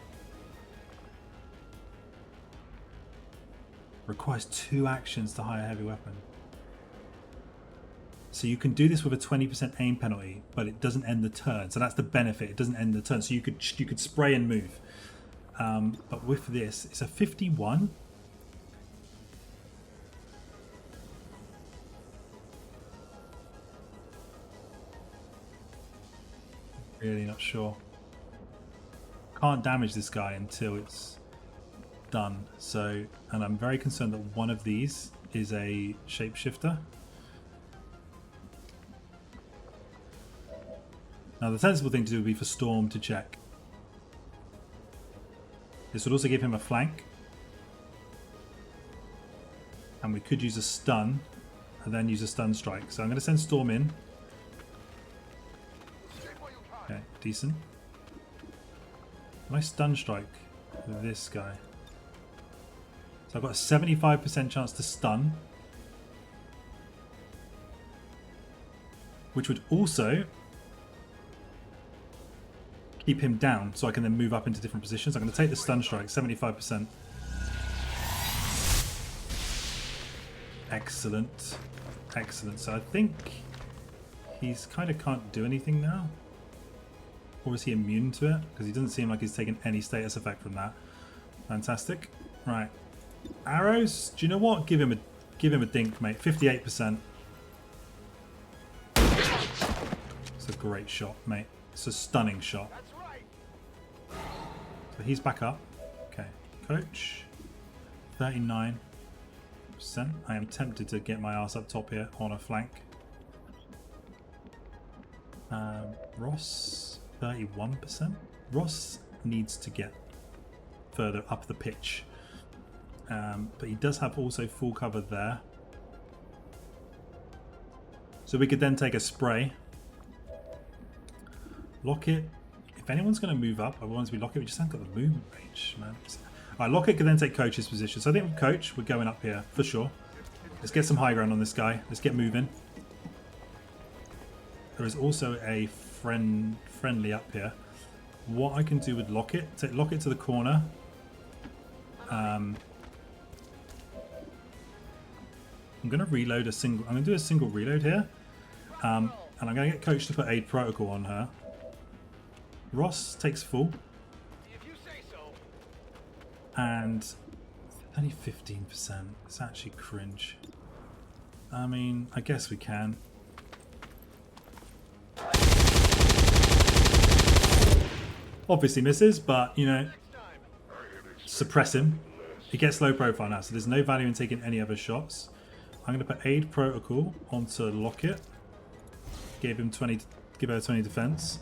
Requires 2 actions to hire a heavy weapon. So you can do this with a 20% aim penalty, but it doesn't end the turn. So that's the benefit. It doesn't end the turn. So you could spray and move. But with this, it's a 51. Really not sure. Can't damage this guy until it's done. So, and I'm very concerned that one of these is a shapeshifter. Now the sensible thing to do would be for Storm to check. This would also give him a flank. And we could use a stun and then use a stun strike. So I'm going to send Storm in. Okay, decent. Nice stun strike with this guy. So I've got a 75% chance to stun. Which would also keep him down so I can then move up into different positions. I'm going to take the stun strike, 75%. Excellent. Excellent. So I think he's kind of can't do anything now. Or is he immune to it? Because he doesn't seem like he's taken any status effect from that. Fantastic. Right. Arrows. Do you know what? Give him a dink, mate. 58%. It's a great shot, mate. It's a stunning shot. So he's back up. Okay. Coach. 39%. I am tempted to get my ass up top here on a flank. Ross. 31%. Ross needs to get further up the pitch. But he does have also full cover there. So we could then take a spray. Locket. If anyone's going to move up, I want to be Locket. We just haven't got the movement range, man. Alright, Locket could then take Coach's position. So I think with Coach, we're going up here for sure. Let's get some high ground on this guy. Let's get moving. There is also a friendly up here. What I can do with Locket, take Locket to the corner. I'm going to reload a single. I'm going to do a single reload here, and I'm going to get Coach to put aid protocol on her. Ross takes full, If you say so. and only 15%. It's actually cringe. I mean, I guess we can. Obviously misses, but you know, suppress him. He gets low profile now, so there's no value in taking any other shots. I'm going to put aid protocol onto Locket. Give her 20 defense,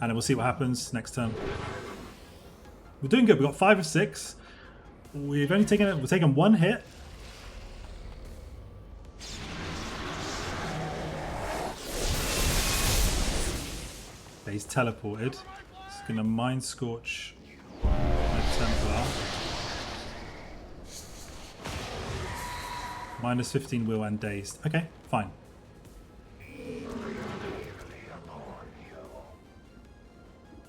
and then we'll see what happens next turn. We're doing good. We've got 5 of 6. We've taken 1 hit. he's teleported. It's going to Mind Scorch my Templar. Minus 15 will and dazed. Okay, fine.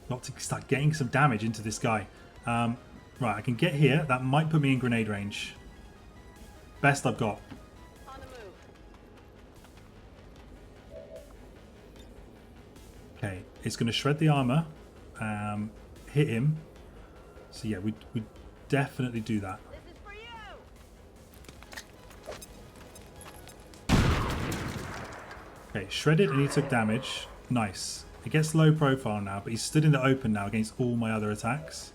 Got to start getting some damage into this guy. Right, I can get here. That might put me in grenade range. Best I've got. On the move. Okay, it's going to shred the armor. Hit him. So yeah, we definitely do that. This is for you. Okay, shredded and he took damage. Nice. He gets low profile now, but he's stood in the open now against all my other attacks.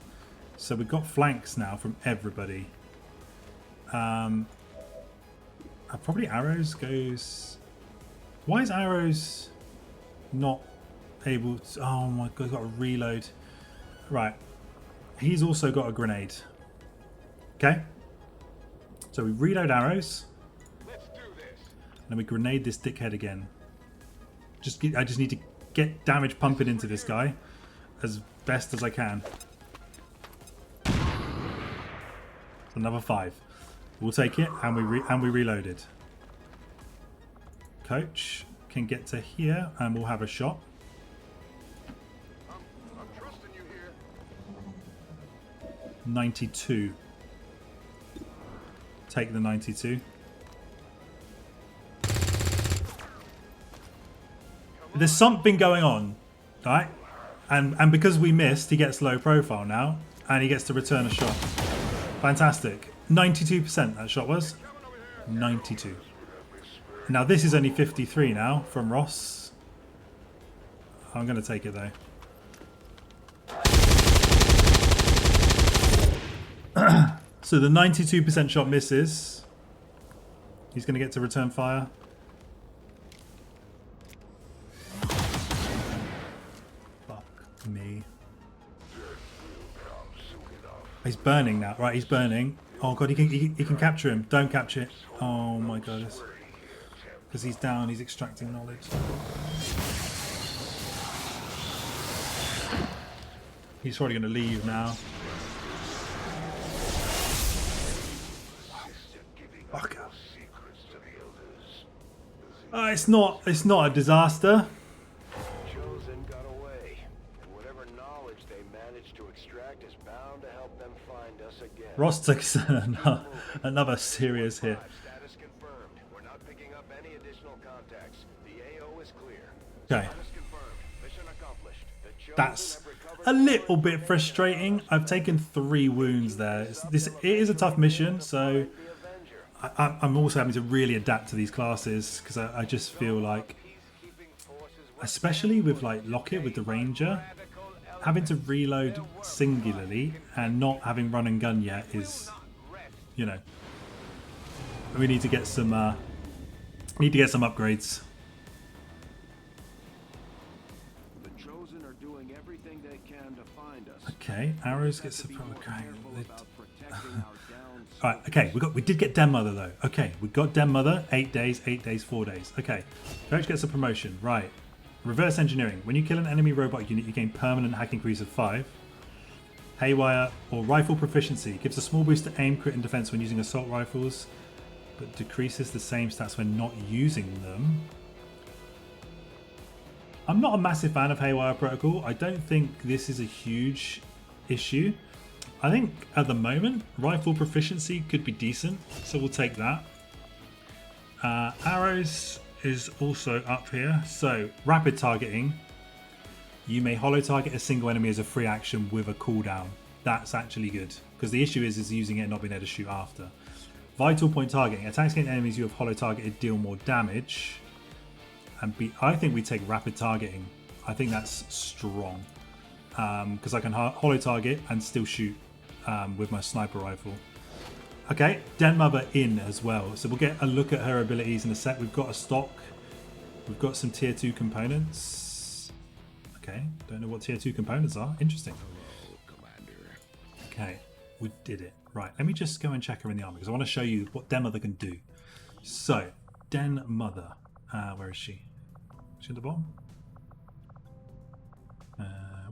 So we've got flanks now from everybody. Probably arrows goes... Why is arrows not able to... Oh my god, he's got to reload. Right. He's also got a grenade. Okay. So we reload arrows. Let's do this. And then we grenade this dickhead again. I just need to get damage pumping into this guy as best as I can. Another 5. We'll take it, and we reload it. Coach can get to here, and we'll have a shot. I'm trusting you here. 92. Take the 92. There's something going on, right? And because we missed, he gets low profile now, and he gets to return a shot. Fantastic. 92% that shot was. 92. Now this is only 53 now from Ross. I'm going to take it though. So the 92% shot misses. He's going to get to return fire. Fuck me. He's burning now. Right, he's burning. Oh god, he can capture him. Don't capture it. Oh my god. Because he's down, he's extracting knowledge. He's probably going to leave now. Fucker. It's not a disaster. Chosen got away, and whatever knowledge they managed to extract is bound to help them find us again. Ross took another serious hit. Status confirmed. We're not picking up any additional contacts. The AO is clear. Okay. Status confirmed. Mission accomplished. The Chosen That's have recovered a little bit frustrating. I've taken 3 wounds there. It is a tough mission, so I'm also having to really adapt to these classes because I just feel like, especially with like Lockett with the Ranger, having to reload singularly and not having run and gun yet is, you know, we need to get some upgrades. The Chosen are doing everything they can to find us. Okay, arrows get surprised. Alright, okay, we did get Den Mother though. Okay, we got Den Mother, 8 days, 4 days. Okay, Coach gets a promotion. Right. Reverse engineering. When you kill an enemy robot unit, you gain permanent hack increase of 5. Haywire or rifle proficiency. Gives a small boost to aim, crit, and defense when using assault rifles, but decreases the same stats when not using them. I'm not a massive fan of Haywire Protocol. I don't think this is a huge issue. I think at the moment, rifle proficiency could be decent, so we'll take that. Arrows is also up here. So, rapid targeting. You may holo target a single enemy as a free action with a cooldown. That's actually good, because the issue is using it and not being able to shoot after. Vital point targeting. Attacks against enemies you have holo targeted deal more damage. And I think we take rapid targeting. I think that's strong. Because I can holo target and still shoot with my sniper rifle. Okay, Den Mother in as well. So we'll get a look at her abilities in a sec. We've got a stock. We've got some tier 2 components. Okay, don't know what tier 2 components are. Interesting. Okay, we did it. Right, let me just go and check her in the armor because I want to show you what Den Mother can do. So, Den Mother. Where is she? Is she at the bottom?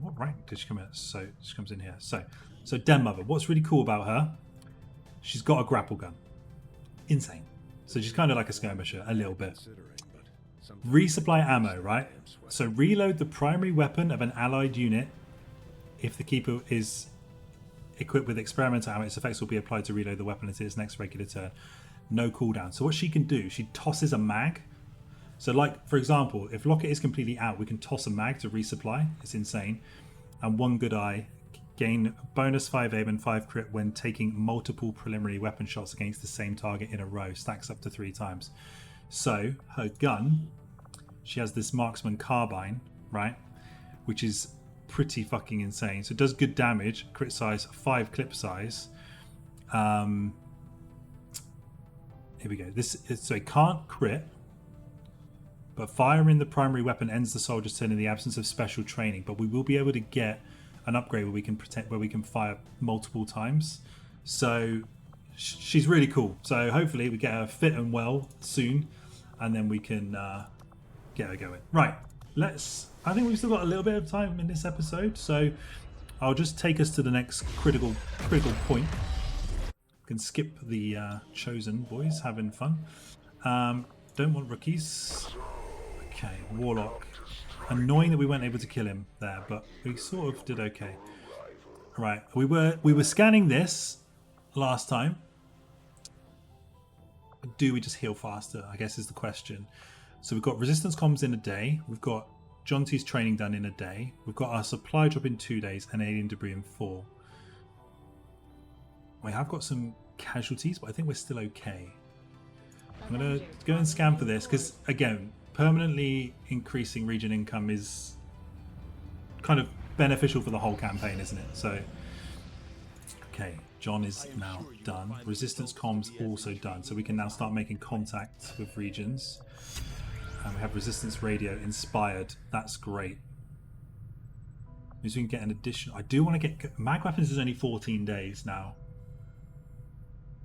What rank did she come in? So she comes in here. So Den Mother. What's really cool about her? She's got a grapple gun. Insane. So she's kind of like a skirmisher a little bit. Resupply ammo, right? So reload the primary weapon of an allied unit. If the keeper is equipped with experimental ammo, its effects will be applied to reload the weapon until its next regular turn. No cooldown. So what she can do, she tosses a mag. So like, for example, if Locket is completely out, we can toss a mag to resupply. It's insane. And one good eye, gain bonus 5 aim and 5 crit when taking multiple preliminary weapon shots against the same target in a row. Stacks up to 3 times. So her gun, she has this marksman carbine, right? Which is pretty fucking insane. So it does good damage, crit size, 5 clip size. Here we go. So it can't crit, but firing the primary weapon ends the soldier's turn in the absence of special training. But we will be able to get an upgrade where we can fire multiple times. So she's really cool. So hopefully we get her fit and well soon, and then we can get her going. Right. I think we've still got a little bit of time in this episode, so I'll just take us to the next critical point. Can skip the Chosen boys having fun. Don't want rookies. Okay, Warlock. Annoying that we weren't able to kill him there, but we sort of did okay. Right, we were scanning this last time. Do we just heal faster, I guess is the question. So we've got resistance comms in a day. We've got Jonty's training done in a day. We've got our supply drop in 2 days and alien debris in 4. We have got some casualties, but I think we're still okay. I'm going to go and scan for this because, again, permanently increasing region income is kind of beneficial for the whole campaign, isn't it? So, okay, John is now done. Resistance comms also done, so we can now start making contact with regions. And we have resistance radio inspired. That's great. Means we can get an additional. I do want to get mag weapons is only 14 days now,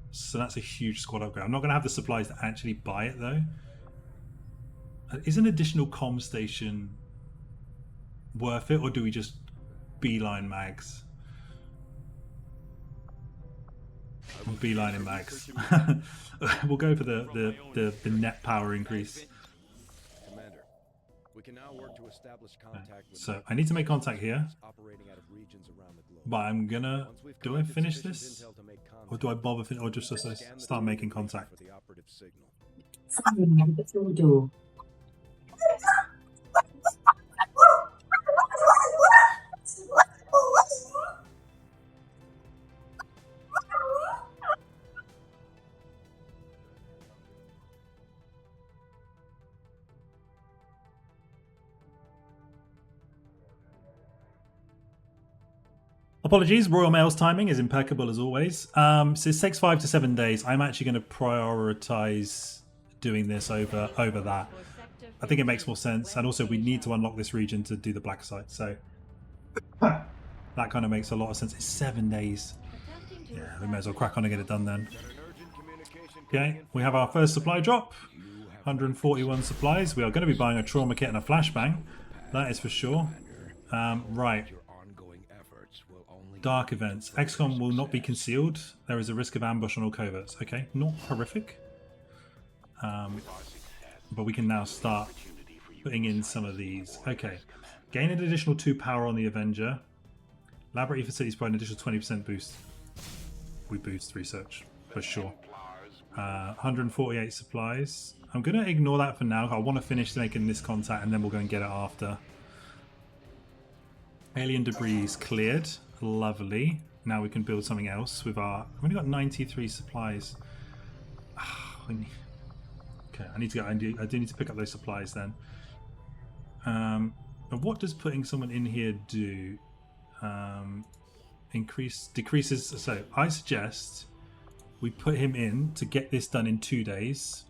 so that's a huge squad upgrade. I'm not going to have the supplies to actually buy it though. Is an additional comm station worth it, or do we just beeline mags? I'm beelining mags. We'll go for the net power increase. Commander, we can now work to establish contact with So I need to make contact here, operating out of regions around the globe. but I'm gonna. Once we've Do I collected finish sufficient this, intel to make contact, or do I bother? Or just start making contact? for the operative signal. Apologies, Royal Mail's timing is impeccable as always. So it takes 5 to 7 days. I'm actually going to prioritize doing this over that. I think it makes more sense, and also we need to unlock this region to do the black site. So that kind of makes a lot of sense. It's 7 days. Yeah, we may as well crack on and get it done then. Okay, we have our first supply drop. 141 supplies. We are going to be buying a trauma kit and a flashbang. That is for sure. Right. Dark events. XCOM will not be concealed. There is a risk of ambush on all coverts. Okay, not horrific. But we can now start putting in some of these. Okay. Gain an additional 2 power on the Avenger. Laboratory facilities provide an additional 20% boost. We boost research, for sure. 148 supplies. I'm going to ignore that for now. I want to finish making this contact and then we'll go and get it after. Alien debris is cleared. Lovely. Now we can build something else with our... I've only got 93 supplies. Okay, I do need to pick up those supplies then. And what does putting someone in here do? Decreases. So I suggest we put him in to get this done in 2 days,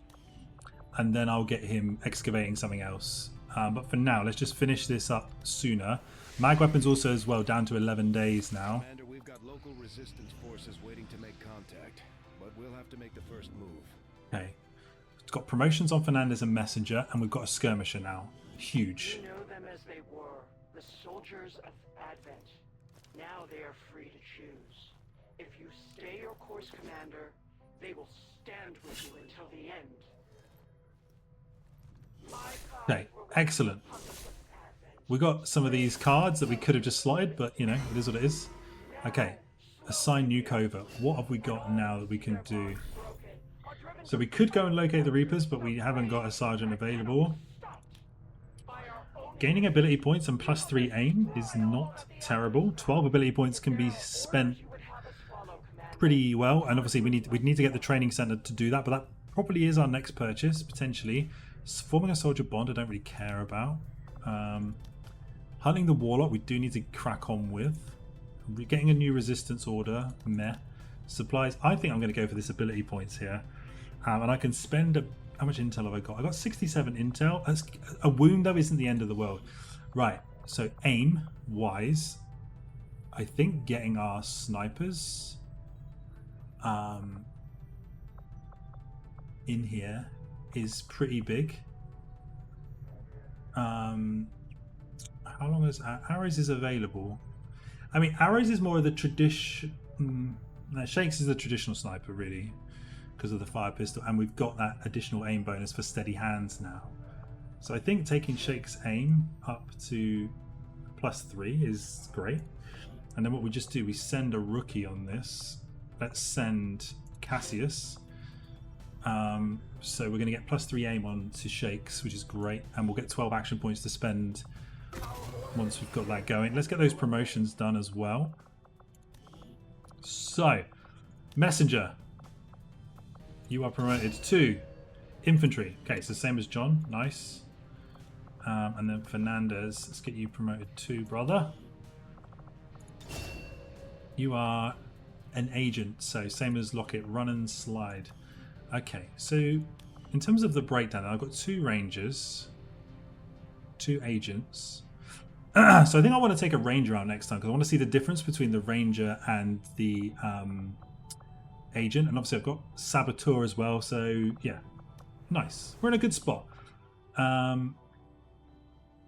and then I'll get him excavating something else. But for now, let's just finish this up sooner. Mag weapons also as well, down to 11 days now. Commander, we've got local resistance forces waiting to make contact, but we'll have to make the first move. Okay. It's got promotions on Fernandez and Messenger, and we've got a skirmisher now. Huge. We know them as they were. The soldiers of Advent. Now they are free to choose. If you stay your course, Commander, they will stand with you until the end. Okay, excellent. We got some of these cards that we could have just slotted, but you know, it is what it is. Okay, assign new covert. What have we got now that we can do? So we could go and locate the Reapers, but we haven't got a sergeant available. Gaining ability points and +3 aim is not terrible. 12 ability points can be spent pretty well, and obviously we need to get the training center to do that, but that probably is our next purchase potentially. Forming a soldier bond I don't really care about. Hunting the warlock we do need to crack on with. Getting a new resistance order, meh. Supplies, I think I'm going to go for this ability points here, and I can spend how much intel have I got? I got 67 intel. A wound though isn't the end of the world. Right, so aim wise I think getting our snipers in here is pretty big. How long is arrows is available? I mean, arrows is more of the tradition. No, Shakes is the traditional sniper really, because of the fire pistol, and we've got that additional aim bonus for steady hands now. So I think taking Shakes aim up to +3 is great. And then what we just do, we send a rookie on this. Let's send Cassius. So we're going to get +3 aim on to Shakes, which is great, and we'll get 12 action points to spend once we've got that going. Let's get those promotions done as well. So, Messenger, you are promoted to Infantry. Okay, so same as John, nice. And then Fernandez, let's get you promoted to brother. You are an agent, so same as Lockett, run and slide. Okay, so in terms of the breakdown, I've got 2 rangers, 2 agents. So I think I want to take a ranger out next time because I want to see the difference between the ranger and the agent. And obviously I've got saboteur as well, so yeah, nice. We're in a good spot.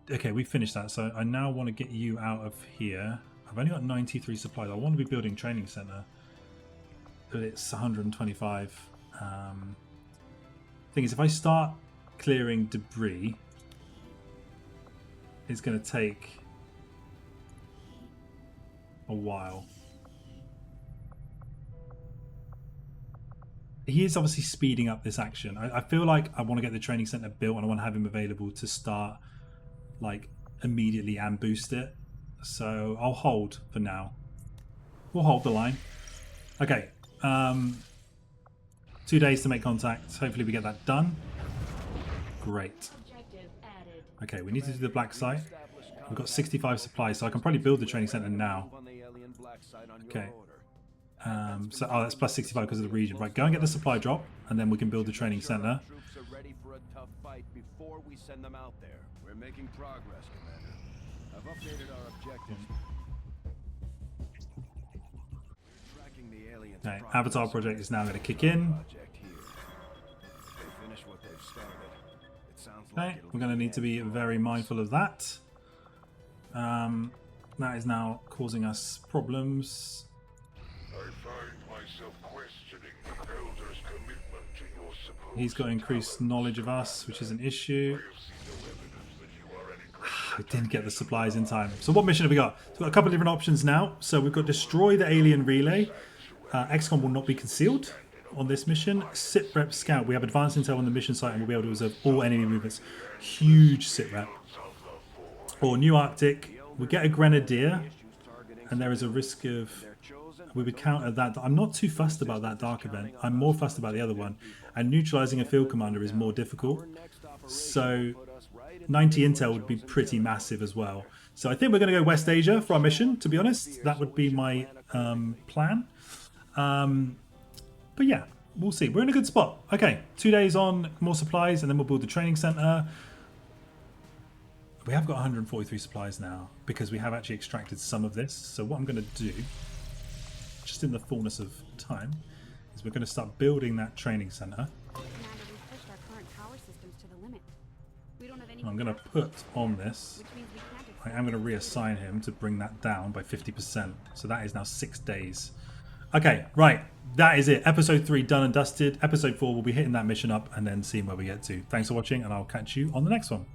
Okay, we finished that, so I now want to get you out of here. I've only got 93 supplies. I want to be building training center, but it's 125. Thing is, if I start clearing debris, it's going to take a while. He is obviously speeding up this action. I feel like I want to get the training center built and I want to have him available to start like immediately and boost it. So I'll hold for now. We'll hold the line. Okay. 2 days to make contact. Hopefully we get that done. Great. Okay, we need to do the black site. We've got 65 supplies, so I can probably build the training center now. Okay. So that's plus 65 because of the region. Right, go and get the supply drop, and then we can build the training center. Troops are ready for a tough fight before we send them out there. We're making progress, Commander. I've updated our objectives. We're tracking the aliens. Okay, Avatar project is now going to kick in. Okay, we're going to need to be very mindful of that. That is now causing us problems. I find myself questioning the Elder's commitment to your supposed. He's got increased knowledge of us, which is an issue. We didn't get the supplies in time. So what mission have we got? So we've got a couple of different options now. So we've got destroy the alien relay. XCOM will not be concealed on this mission. Sit rep scout. We have advanced intel on the mission site and we'll be able to observe all enemy movements. Huge sit rep. Or New Arctic. We get a grenadier and there is a risk of... We would counter that. I'm not too fussed about that dark event. I'm more fussed about the other one. And neutralizing a field commander is more difficult. So 90 intel would be pretty massive as well. So I think we're going to go West Asia for our mission, to be honest. That would be my plan. But yeah, we'll see. We're in a good spot. Okay, 2 days on, more supplies, and then we'll build the training center. We have got 143 supplies now because we have actually extracted some of this. So what I'm going to do, just in the fullness of time, is we're going to start building that training center. I'm going to put on this. I am going to reassign him to bring that down by 50%. So that is now 6 days. Okay, right. That is it. Episode 3 done and dusted. Episode 4, we'll be hitting that mission up and then seeing where we get to. Thanks for watching, and I'll catch you on the next one.